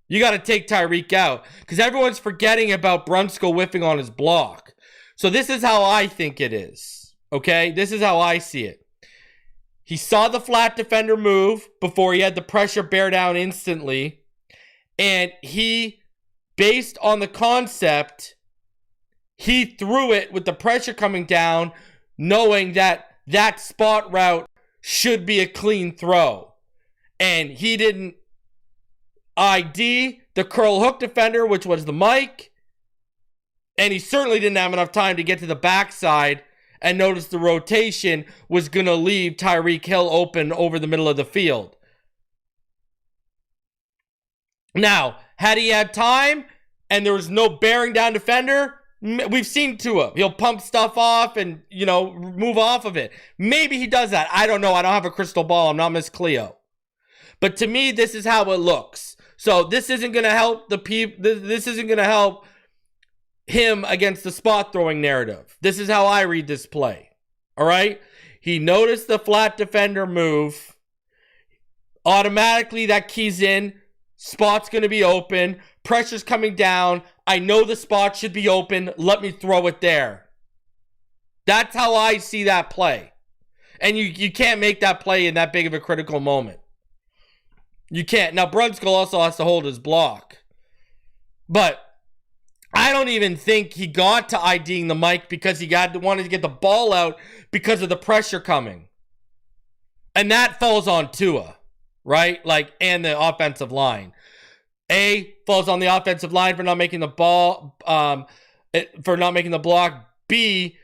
You got to take Tyreek out because everyone's forgetting about Brunskill whiffing on his block. So this is how I think it is. Okay, this is how I see it. He saw the flat defender move before he had the pressure bear down instantly, and he, based on the concept, he threw it with the pressure coming down, knowing that that spot route should be a clean throw. And he didn't ID the curl hook defender, which was the Mike. And he certainly didn't have enough time to get to the backside and notice the rotation was going to leave Tyreek Hill open over the middle of the field. Now, had he had time and there was no bearing down defender, we've seen Tua. He'll pump stuff off and, move off of it. Maybe he does that. I don't know. I don't have a crystal ball. I'm not Miss Cleo. But to me, this is how it looks. So this isn't going to help this isn't going to help him against the spot throwing narrative. This is how I read this play. All right? He noticed the flat defender move. Automatically that keys in. Spot's going to be open. Pressure's coming down. I know the spot should be open. Let me throw it there. That's how I see that play. And you can't make that play in that big of a critical moment. You can't. Now, Brunskill also has to hold his block. But I don't even think he got to IDing the mic because he wanted to get the ball out because of the pressure coming. And that falls on Tua, right? Like, and the offensive line. A, falls on the offensive line for not making the ball, for not making the block. B,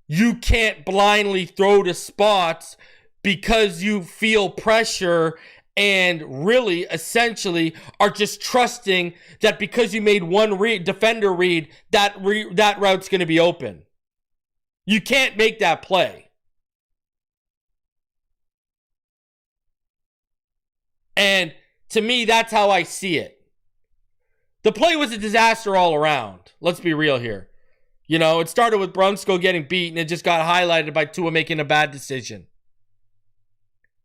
you can't blindly throw to spots because you feel pressure and really, essentially, are just trusting that because you made one defender read, that route's going to be open. You can't make that play. And to me, that's how I see it. The play was a disaster all around. Let's be real here. You know, it started with Brunskill getting beat, and it just got highlighted by Tua making a bad decision.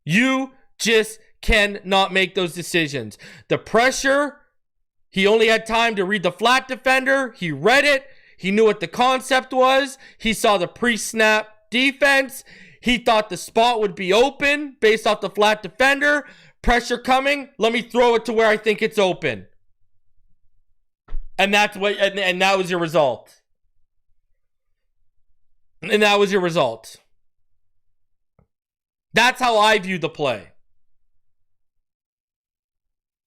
You just cannot make those decisions. The pressure, he only had time to read the flat defender. He read it. He knew what the concept was. He saw the pre-snap defense. He thought the spot would be open based off the flat defender. Pressure coming. Let me throw it to where I think it's open. And that's what, and that was your result. And that was your result. That's how I view the play.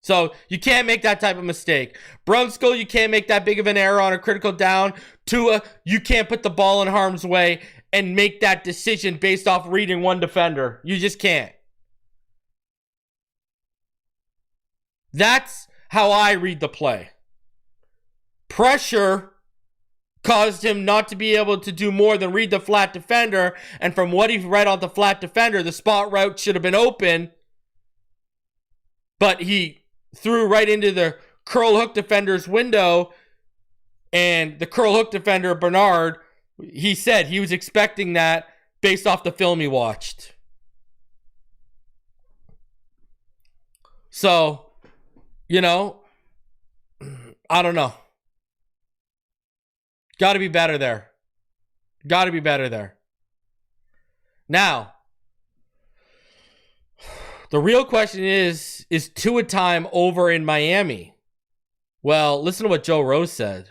So you can't make that type of mistake. Brunskill, you can't make that big of an error on a critical down. Tua, you can't put the ball in harm's way and make that decision based off reading one defender. You just can't. That's how I read the play. Pressure caused him not to be able to do more than read the flat defender. And from what he read on the flat defender, the spot route should have been open. But he threw right into the curl hook defender's window. And the curl hook defender, Bernard, he said he was expecting that based off the film he watched. So, you know, I don't know. Got to be better there. Got to be better there. Now, the real question is Tua Time over in Miami? Well, listen to what Joe Rose said.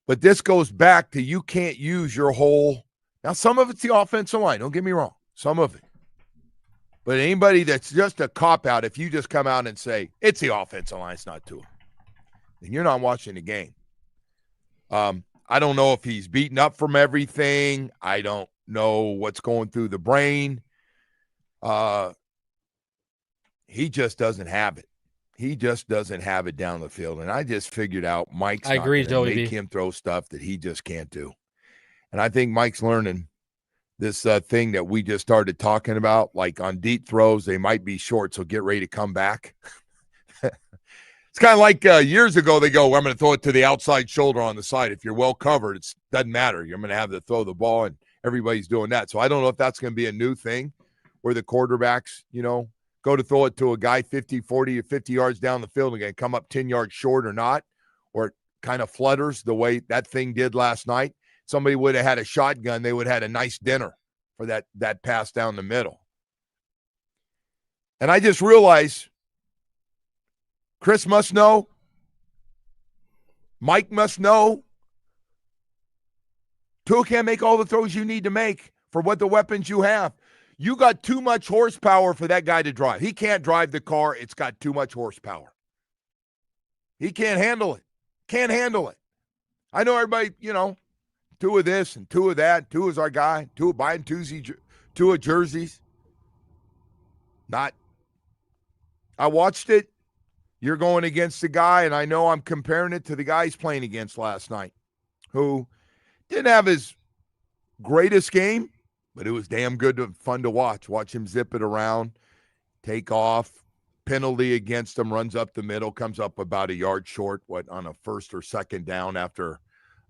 But this goes back to you can't use your whole. Now, some of it's the offensive line. Don't get me wrong. Some of it. But anybody that's just a cop-out, if you just come out and say, it's the offensive line, it's not Tua, then you're not watching the game. I don't know if he's beaten up from everything. I don't know what's going through the brain. He just doesn't have it. He just doesn't have it down the field. And I just figured out Mike's not going to make him throw stuff that he just can't do. And I think Mike's learning this thing that we just started talking about, like on deep throws, they might be short, so get ready to come back. It's kind of like years ago, they go, I'm going to throw it to the outside shoulder on the side. If you're well covered, it doesn't matter. You're going to have to throw the ball, and everybody's doing that. So I don't know if that's going to be a new thing where the quarterbacks, you know, go to throw it to a guy 50, 40, or 50 yards down the field and going to come up 10 yards short or not, or it kind of flutters the way that thing did last night. Somebody would have had a shotgun. They would have had a nice dinner for that pass down the middle. And I just realized Chris must know. Mike must know. Tua can't make all the throws you need to make for what the weapons you have. You got too much horsepower for that guy to drive. He can't drive the car. It's got too much horsepower. He can't handle it. Can't handle it. I know everybody, you know, Tua this and Tua that. Tua's our guy. Tua buying Tua jerseys. Not. I watched it. You're going against the guy, and I know I'm comparing it to the guy he's playing against last night, who didn't have his greatest game, but it was damn good and fun to watch. Watch him zip it around, take off, penalty against him, runs up the middle, comes up about a yard short, on a first or second down after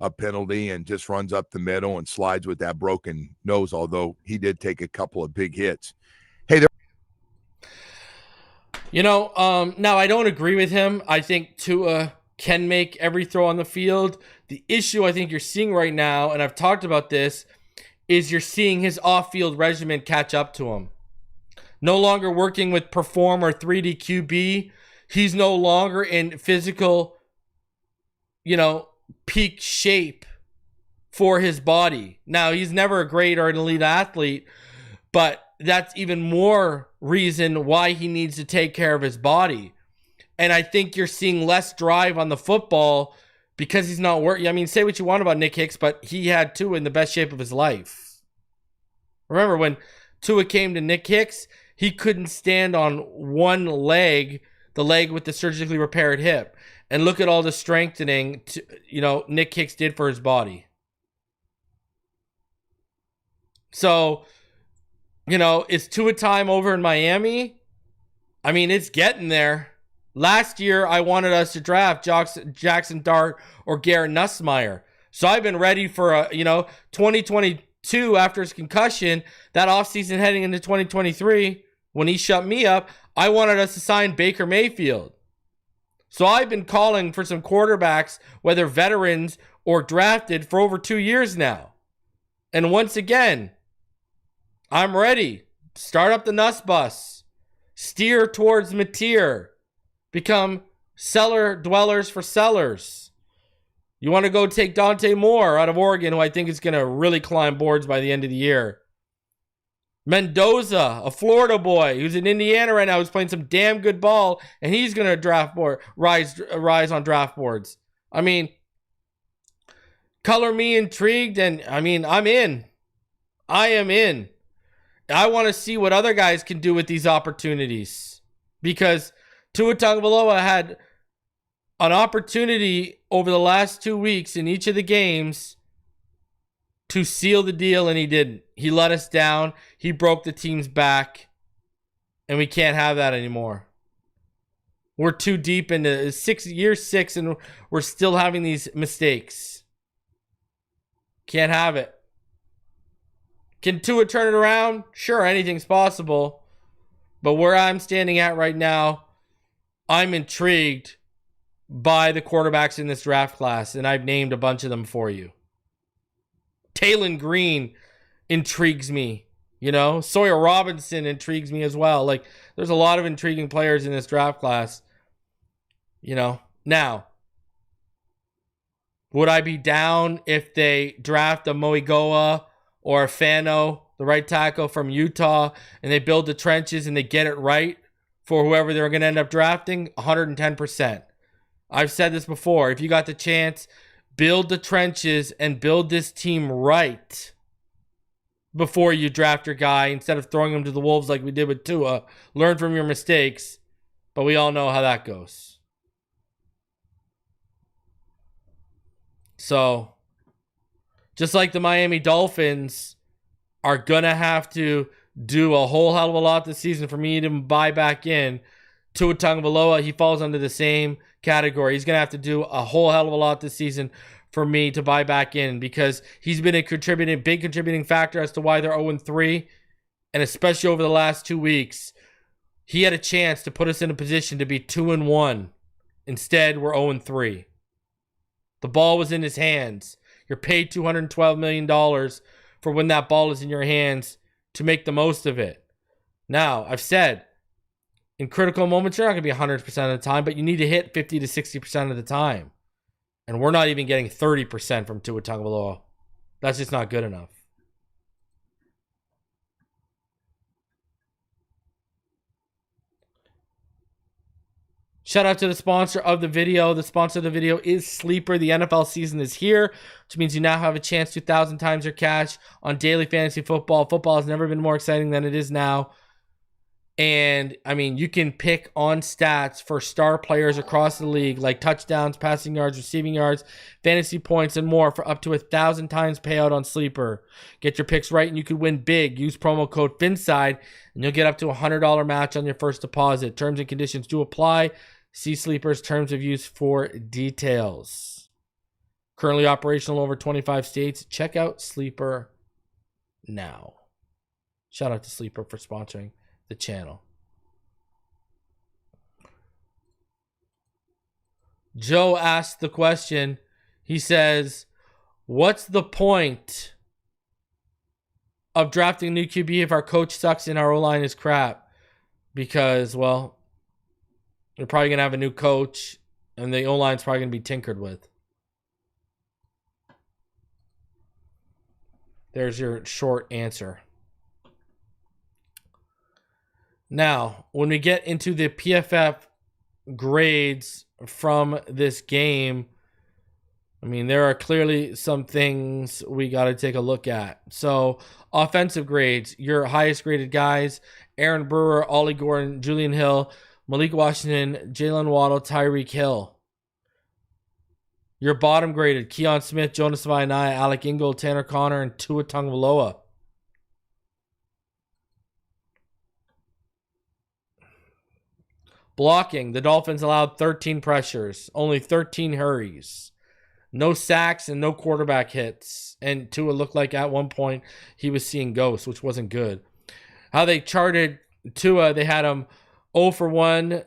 a penalty, and just runs up the middle and slides with that broken nose, although he did take a couple of big hits. Hey, you know, now I don't agree with him. I think Tua can make every throw on the field. The issue I think you're seeing right now, and I've talked about this, is you're seeing his off-field regimen catch up to him. No longer working with Perform or 3D QB. He's no longer in physical, peak shape for his body. Now, he's never a great or an elite athlete, but that's even more reason why he needs to take care of his body. And I think you're seeing less drive on the football because he's not working. I mean, say what you want about Nick Hicks, but he had Tua in the best shape of his life. Remember when Tua came to Nick Hicks, he couldn't stand on one leg, the leg with the surgically repaired hip. And look at all the strengthening, Nick Hicks did for his body. So, is Tua time over in Miami? I mean, it's getting there. Last year, I wanted us to draft Jackson Dart or Garrett Nussmeier. So I've been ready for 2022 after his concussion, that offseason heading into 2023, when he shut me up, I wanted us to sign Baker Mayfield. So I've been calling for some quarterbacks, whether veterans or drafted, for over 2 years now. And once again, I'm ready. Start up the Nuss bus. Steer towards Mateer. Become cellar dwellers for sellers. You want to go take Dante Moore out of Oregon, who I think is going to really climb boards by the end of the year. Mendoza, a Florida boy who's in Indiana right now, who's playing some damn good ball, and he's going to rise on draft boards. I mean, color me intrigued, and I mean, I'm in. I am in. I want to see what other guys can do with these opportunities, because Tua Tagovailoa had an opportunity over the last 2 weeks in each of the games to seal the deal, and he didn't. He let us down. He broke the team's back, and we can't have that anymore. We're too deep into year six, and we're still having these mistakes. Can't have it. Can Tua turn it around? Sure, anything's possible. But where I'm standing at right now, I'm intrigued by the quarterbacks in this draft class, and I've named a bunch of them for you. Taylon Green intrigues me. Sawyer Robinson intrigues me as well. Like, there's a lot of intriguing players in this draft class. Now, would I be down if they draft a Moigoa or a Fano, the right tackle from Utah, and they build the trenches and they get it right for whoever they're going to end up drafting? 110%. I've said this before. If you got the chance, build the trenches and build this team right before you draft your guy, instead of throwing him to the wolves like we did with Tua. Learn from your mistakes, but we all know how that goes. So, just like the Miami Dolphins are going to have to do a whole hell of a lot this season for me to buy back in, Tua Tagovailoa, he falls under the same category. He's going to have to do a whole hell of a lot this season for me to buy back in, because he's been a big contributing factor as to why they're 0-3, and especially over the last 2 weeks. He had a chance to put us in a position to be 2-1. Instead, we're 0-3. The ball was in his hands. You're paid $212 million for when that ball is in your hands to make the most of it. Now, I've said, in critical moments, you're not going to be 100% of the time, but you need to hit 50 to 60% of the time. And we're not even getting 30% from Tua Tagovailoa. That's just not good enough. Shout out to the sponsor of the video. The sponsor of the video is Sleeper. The NFL season is here, which means you now have a chance 2,000 times your cash on daily fantasy football. Football has never been more exciting than it is now. And, I mean, you can pick on stats for star players across the league, like touchdowns, passing yards, receiving yards, fantasy points, and more for up to 1,000 times payout on Sleeper. Get your picks right and you could win big. Use promo code PHINSIDE and you'll get up to a $100 match on your first deposit. Terms and conditions do apply. See Sleeper's terms of use for details. Currently operational in over 25 states. Check out Sleeper now. Shout out to Sleeper for sponsoring the channel. Joe asked the question. He says, what's the point of drafting a new QB if our coach sucks and our O-line is crap. Because, well, we're probably going to have a new coach and the O-line's probably going to be tinkered with. There's your short answer. Now, when we get into the PFF grades from this game, I mean, there are clearly some things we got to take a look at. So, offensive grades, your highest graded guys, Aaron Brewer, Ollie Gordon, Julian Hill, Malik Washington, Jalen Waddle, Tyreek Hill. Your bottom graded, Keon Smith, Jonas Vainai, Alec Ingold, Tanner Connor, and Tua Tagovailoa. Blocking, the Dolphins allowed 13 pressures, only 13 hurries. No sacks and no quarterback hits. And Tua looked like at one point he was seeing ghosts, which wasn't good. How they charted Tua, they had him 0 for 1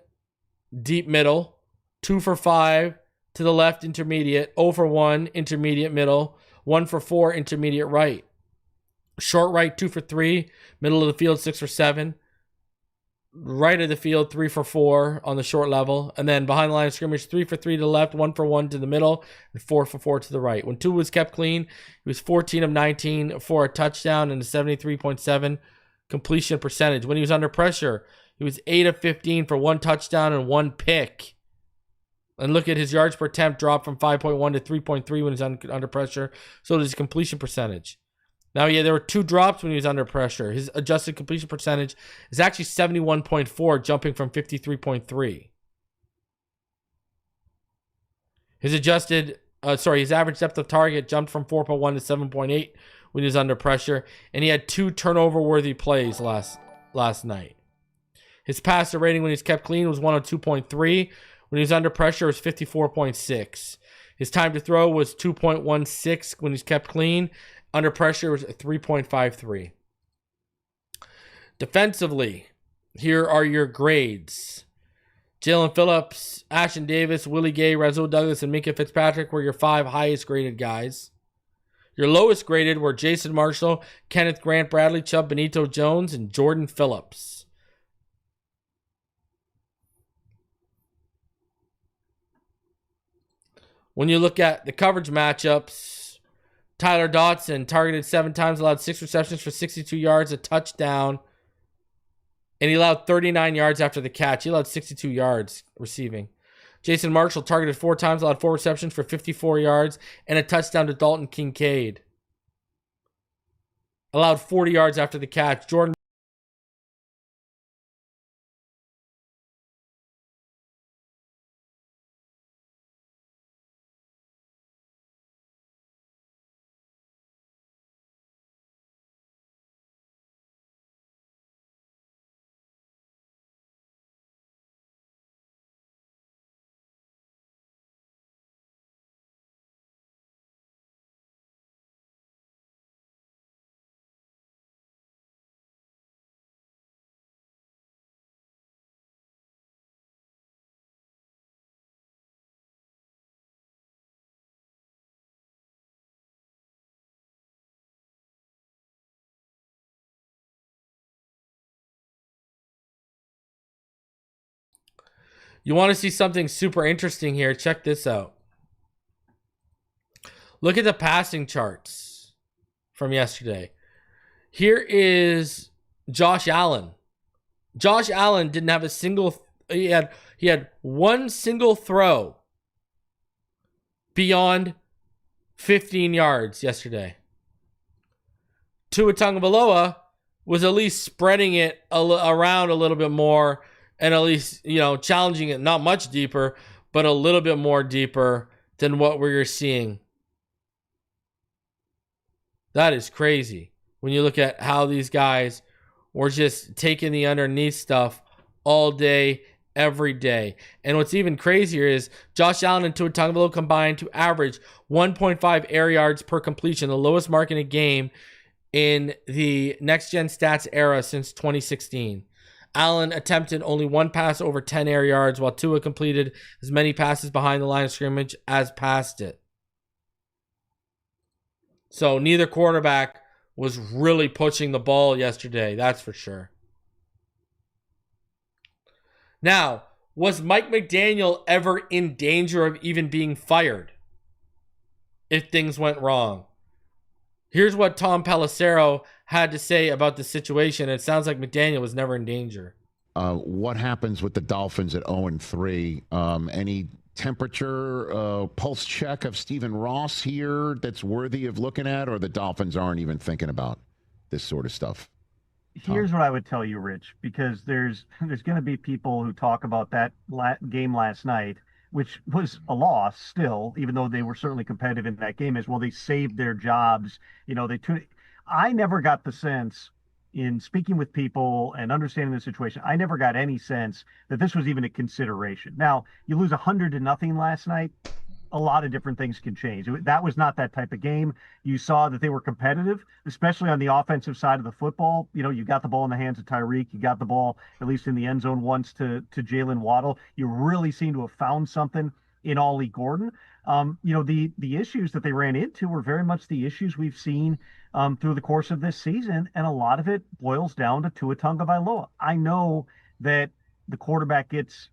deep middle, 2 for 5 to the left intermediate, 0 for 1 intermediate middle, 1 for 4 intermediate right. Short right, 2 for 3, middle of the field, 6 for 7. Right of the field, 3 for 4 on the short level. And then behind the line of scrimmage, 3 for 3 to the left, 1 for 1 to the middle, and 4 for 4 to the right. When Tua was kept clean, he was 14 of 19 for a touchdown and a 73.7 completion percentage. When he was under pressure, he was 8 of 15 for 1 touchdown and 1 pick. And look at his yards per attempt drop from 5.1 to 3.3 when he's under pressure. So does his completion percentage. Now, yeah, there were 2 drops when he was under pressure. His adjusted completion percentage is actually 71.4, jumping from 53.3. His average depth of target jumped from 4.1 to 7.8 when he was under pressure. And he had 2 turnover-worthy plays last night. His passer rating when he's kept clean was 102.3. When he was under pressure, it was 54.6. His time to throw was 2.16 when he's kept clean. Under pressure, it was 3.53. Defensively, here are your grades. Jalen Phillips, Ashton Davis, Willie Gay, Rasul Douglas, and Minka Fitzpatrick were your 5 highest graded guys. Your lowest graded were Jason Marshall, Kenneth Grant, Bradley Chubb, Benito Jones, and Jordan Phillips. When you look at the coverage matchups, Tyler Dotson targeted 7 times, allowed 6 receptions for 62 yards, a touchdown, and he allowed 39 yards after the catch. He allowed 62 yards receiving. Jason Marshall targeted 4 times, allowed 4 receptions for 54 yards, and a touchdown to Dalton Kincaid. Allowed 40 yards after the catch. Jordan You want to see something super interesting here? Check this out. Look at the passing charts from yesterday. Here is Josh Allen. Josh Allen didn't have a single. He had 1 single throw beyond 15 yards yesterday. Tua Tagovailoa was at least spreading it around a little bit more. And at least, challenging it not much deeper, but a little bit more deeper than what we're seeing. That is crazy. When you look at how these guys were just taking the underneath stuff all day, every day. And what's even crazier is Josh Allen and Tua Tagovailoa combined to average 1.5 air yards per completion, the lowest mark in a game in the Next Gen Stats era since 2016. Allen attempted only 1 pass over 10 air yards, while Tua completed as many passes behind the line of scrimmage as past it. So neither quarterback was really pushing the ball yesterday. That's for sure. Now, was Mike McDaniel ever in danger of even being fired if things went wrong? Here's what Tom Pelissero had to say about the situation. It sounds like McDaniel was never in danger. What happens with the Dolphins at 0-3? Any temperature, pulse check of Stephen Ross here that's worthy of looking at, or the Dolphins aren't even thinking about this sort of stuff? Here's what I would tell you, Rich, because there's going to be people who talk about that game last night, which was a loss still, even though they were certainly competitive in that game, as well. They saved their jobs. I never got the sense, in speaking with people and understanding the situation, I never got any sense that this was even a consideration. Now, you lose 100-0 last night. A lot of different things can change. That was not that type of game. You saw that they were competitive, especially on the offensive side of the football. You got the ball in the hands of Tyreek. You got the ball, at least in the end zone, once to Jalen Waddle. You really seem to have found something in Ollie Gordon. The issues that they ran into were very much the issues we've seen through the course of this season, and a lot of it boils down to Tua Tagovailoa. I know that the quarterback gets,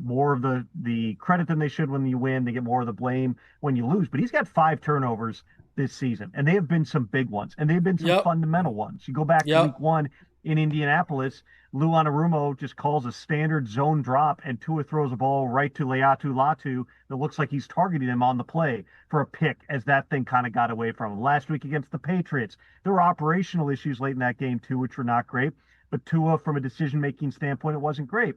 more of the credit than they should when you win. They get more of the blame when you lose. But he's got 5 turnovers this season, and they have been some big ones, and they've been some fundamental ones. You go back to week 1 in Indianapolis, Lou Anarumo just calls a standard zone drop, and Tua throws a ball right to Leatu Latu that looks like he's targeting him on the play for a pick, as that thing kind of got away from him. Last week against the Patriots, there were operational issues late in that game too, which were not great. But Tua, from a decision-making standpoint, it wasn't great.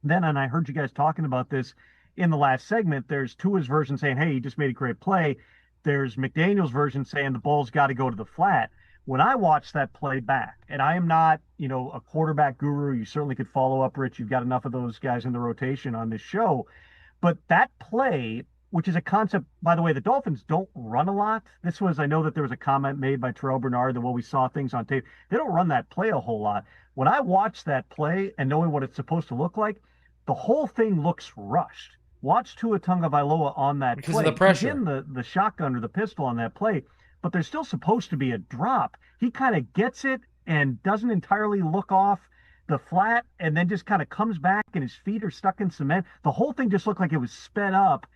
Then, and I heard you guys talking about this in the last segment, there's Tua's version saying, hey, he just made a great play. There's McDaniel's version saying the ball's got to go to the flat. When I watched that play back, and I am not, a quarterback guru, you certainly could follow up, Rich. You've got enough of those guys in the rotation on this show. But that play, which is a concept, by the way, the Dolphins don't run a lot. I know that there was a comment made by Terrell Bernard that, we saw things on tape. They don't run that play a whole lot. When I watched that play and knowing what it's supposed to look like, the whole thing looks rushed. Watch Tua Tagovailoa on that because play. Of the pressure. He's in the shotgun or the pistol on that play, but there's still supposed to be a drop. He kind of gets it and doesn't entirely look off the flat, and then just kind of comes back and his feet are stuck in cement. The whole thing just looked like it was sped up.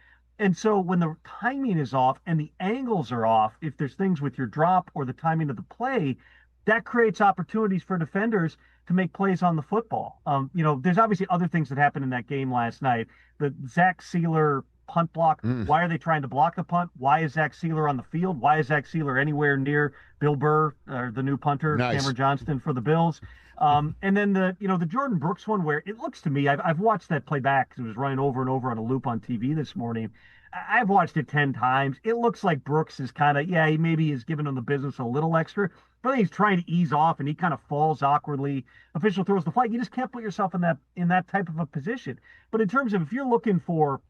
And so when the timing is off and the angles are off, if there's things with your drop or the timing of the play, that creates opportunities for defenders to make plays on the football. There's obviously other things that happened in that game last night. The Zach Sealer punt block. Why are they trying to block the punt? Why is Zach Sealer on the field? Why is Zach Sealer anywhere near Bill Burr, or the new punter, Cameron Johnston for the Bills? And then the Jordan Brooks one, where it looks to me, I've watched that play back because it was running over and over on a loop on TV this morning. I've watched it 10 times. It looks like Brooks is kind of, he maybe is giving him the business a little extra, but he's trying to ease off and he kind of falls awkwardly. Official throws the flag. You just can't put yourself in that type of a position. But in terms of, if you're looking for,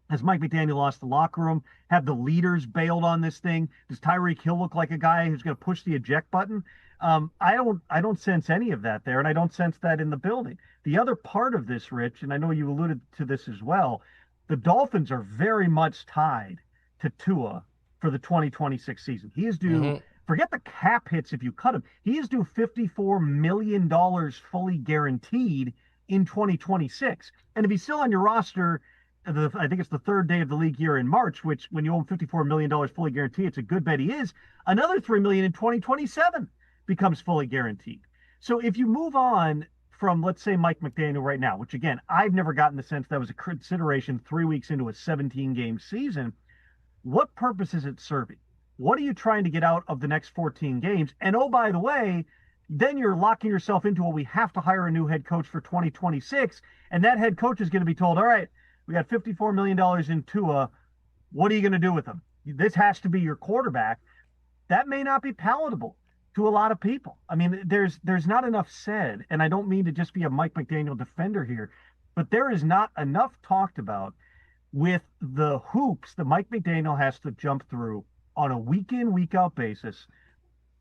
has Mike McDaniel lost the locker room? Have the leaders bailed on this thing? Does Tyreek Hill look like a guy who's going to push the eject button? I don't sense any of that there, and I don't sense that in the building. The other part of this, Rich, and I know you alluded to this as well, the Dolphins are very much tied to Tua for the 2026 season. He is due, forget the cap hits if you cut him, he is due $54 million fully guaranteed in 2026. And if he's still on your roster, I think it's the 3rd day of the league year in March, which when you own $54 million fully guaranteed, it's a good bet he is. Another $3 million in 2027 becomes fully guaranteed. So if you move on from, let's say, Mike McDaniel right now, which again, I've never gotten the sense that was a consideration 3 weeks into a 17-game season, what purpose is it serving? What are you trying to get out of the next 14 games? And oh, by the way, then you're locking yourself into, we have to hire a new head coach for 2026. And that head coach is going to be told, all right, we got $54 million in Tua. What are you going to do with him? This has to be your quarterback. That may not be palatable to a lot of people. I mean, there's not enough said, and I don't mean to just be a Mike McDaniel defender here, but there is not enough talked about with the hoops that Mike McDaniel has to jump through on a week-in, week-out basis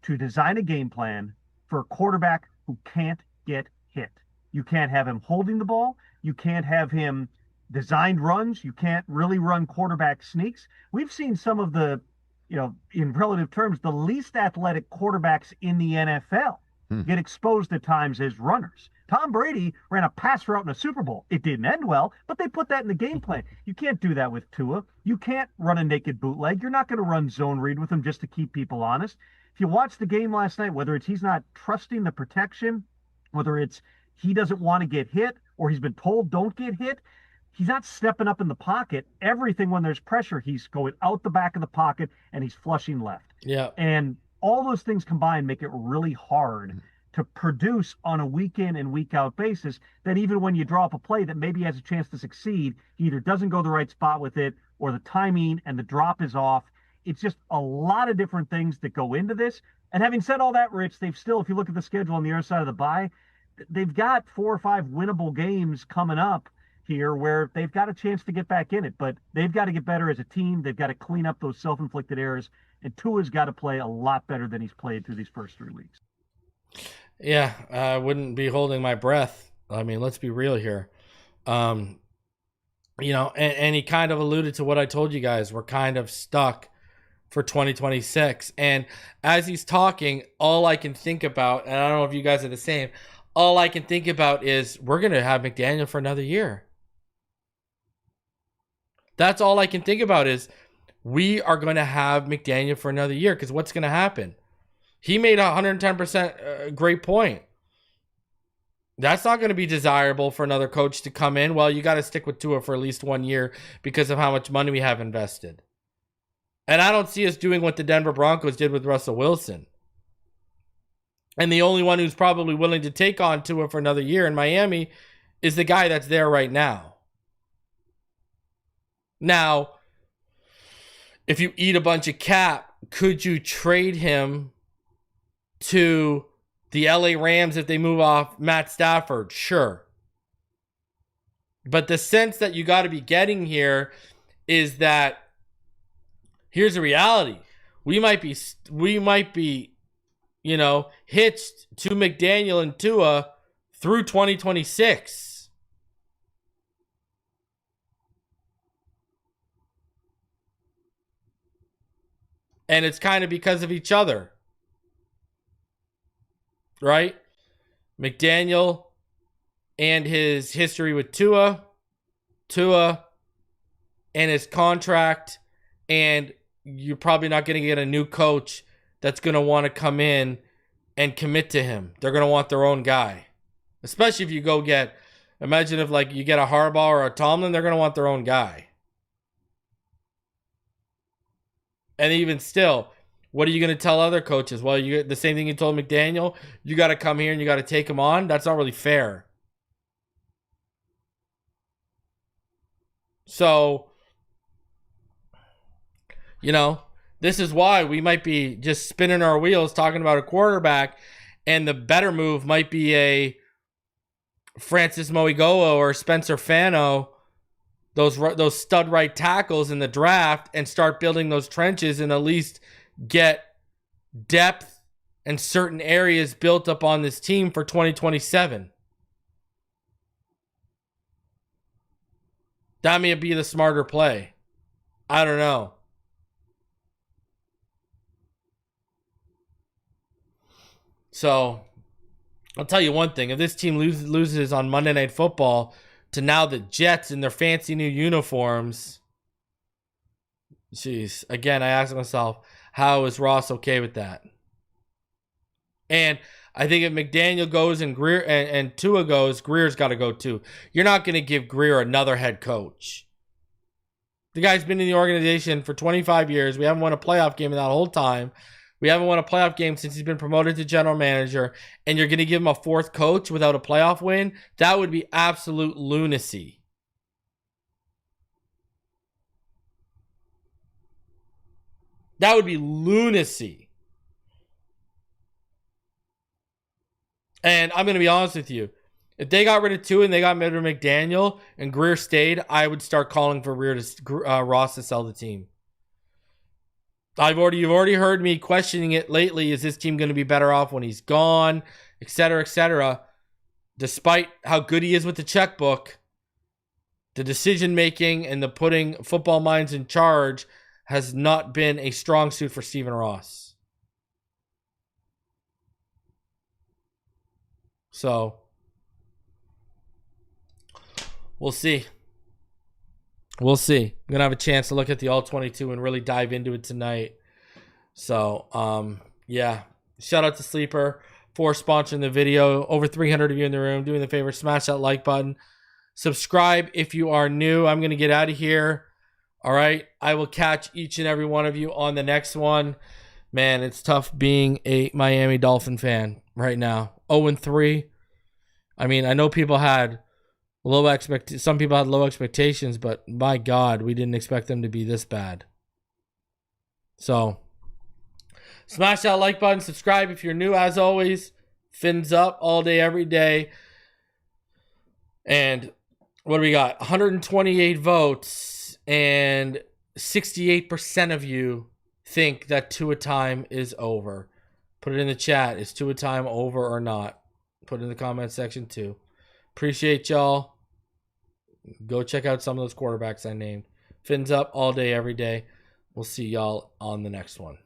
to design a game plan for a quarterback who can't get hit. You can't have him holding the ball. You can't have him designed runs. You can't really run quarterback sneaks. We've seen some of the in relative terms, the least athletic quarterbacks in the NFL get exposed at times as runners. Tom Brady ran a pass route in a Super Bowl. It didn't end well, but they put that in the game plan. You can't do that with Tua. You can't run a naked bootleg. You're not going to run zone read with him just to keep people honest. If you watch the game last night, whether it's he's not trusting the protection, whether it's he doesn't want to get hit, or he's been told don't get hit, he's not stepping up in the pocket. Everything when there's pressure, he's going out the back of the pocket and he's flushing left. Yeah. And all those things combined make it really hard to produce on a week in and week out basis, that even when you draw up a play that maybe has a chance to succeed, he either doesn't go the right spot with it, or the timing and the drop is off. It's just a lot of different things that go into this. And having said all that, Rich, they've still, if you look at the schedule on the other side of the bye, they've got 4 or 5 winnable games coming up here where they've got a chance to get back in it, but they've got to get better as a team. They've got to clean up those self-inflicted errors, and Tua's got to play a lot better than he's played through these first 3 weeks. Yeah, I wouldn't be holding my breath. I mean, let's be real here. And he kind of alluded to what I told you guys. We're kind of stuck for 2026. And as he's talking, all I can think about, and I don't know if you guys are the same, all I can think about is we're going to have McDaniel for another year. That's all I can think about is we are going to have McDaniel for another year, because what's going to happen? He made 110% great point. That's not going to be desirable for another coach to come in. Well, you got to stick with Tua for at least 1 year because of how much money we have invested. And I don't see us doing what the Denver Broncos did with Russell Wilson. And the only one who's probably willing to take on Tua for another year in Miami is the guy that's there right now. Now, if you eat a bunch of cap, could you trade him to the LA Rams if they move off Matt Stafford? Sure. But the sense that you got to be getting here is that here's the reality. We might be hitched to McDaniel and Tua through 2026. And it's kind of because of each other. Right? McDaniel and his history with Tua and his contract, and you're probably not going to get a new coach that's going to want to come in and commit to him. They're going to want their own guy. Especially if you imagine if you get a Harbaugh or a Tomlin, they're going to want their own guy. And even still, what are you going to tell other coaches? Well, you the same thing you told McDaniel. You got to come here and you got to take him on. That's not really fair. So, this is why we might be just spinning our wheels talking about a quarterback, and the better move might be a Francis Moigoa or Spencer Fano, those stud right tackles in the draft, and start building those trenches and at least get depth and certain areas built up on this team for 2027. That may be the smarter play. I don't know. So, I'll tell you one thing. If this team loses on Monday Night Football to now the Jets in their fancy new uniforms, jeez. Again, I ask myself, how is Ross okay with that? And I think if McDaniel goes and Greer and Tua goes, Greer's got to go too. You're not going to give Greer another head coach. The guy's been in the organization for 25 years. We haven't won a playoff game in that whole time. We haven't won a playoff game since he's been promoted to general manager. And you're going to give him a 4th coach without a playoff win? That would be absolute lunacy. That would be lunacy. And I'm going to be honest with you. If they got rid of Tua and they got rid of McDaniel and Greer stayed, I would start calling for Ross to sell the team. You've already heard me questioning it lately. Is this team going to be better off when he's gone, et cetera, et cetera? Despite how good he is with the checkbook, the decision making and the putting football minds in charge has not been a strong suit for Stephen Ross. So, we'll see. We'll see. I'm going to have a chance to look at the All-22 and really dive into it tonight. So, yeah. Shout out to Sleeper for sponsoring the video. Over 300 of you in the room. Doing the favor, smash that like button. Subscribe if you are new. I'm going to get out of here. All right. I will catch each and every one of you on the next one. Man, it's tough being a Miami Dolphin fan right now. 0-3. I mean, I know people had some people had low expectations, but my God, we didn't expect them to be this bad. So, smash that like button. Subscribe if you're new. As always, fins up all day, every day. And what do we got? 128 votes, and 68% of you think that Tua Time is over. Put it in the chat. Is Tua Time over or not? Put it in the comment section too. Appreciate y'all. Go check out some of those quarterbacks I named. Fins up all day, every day. We'll see y'all on the next one.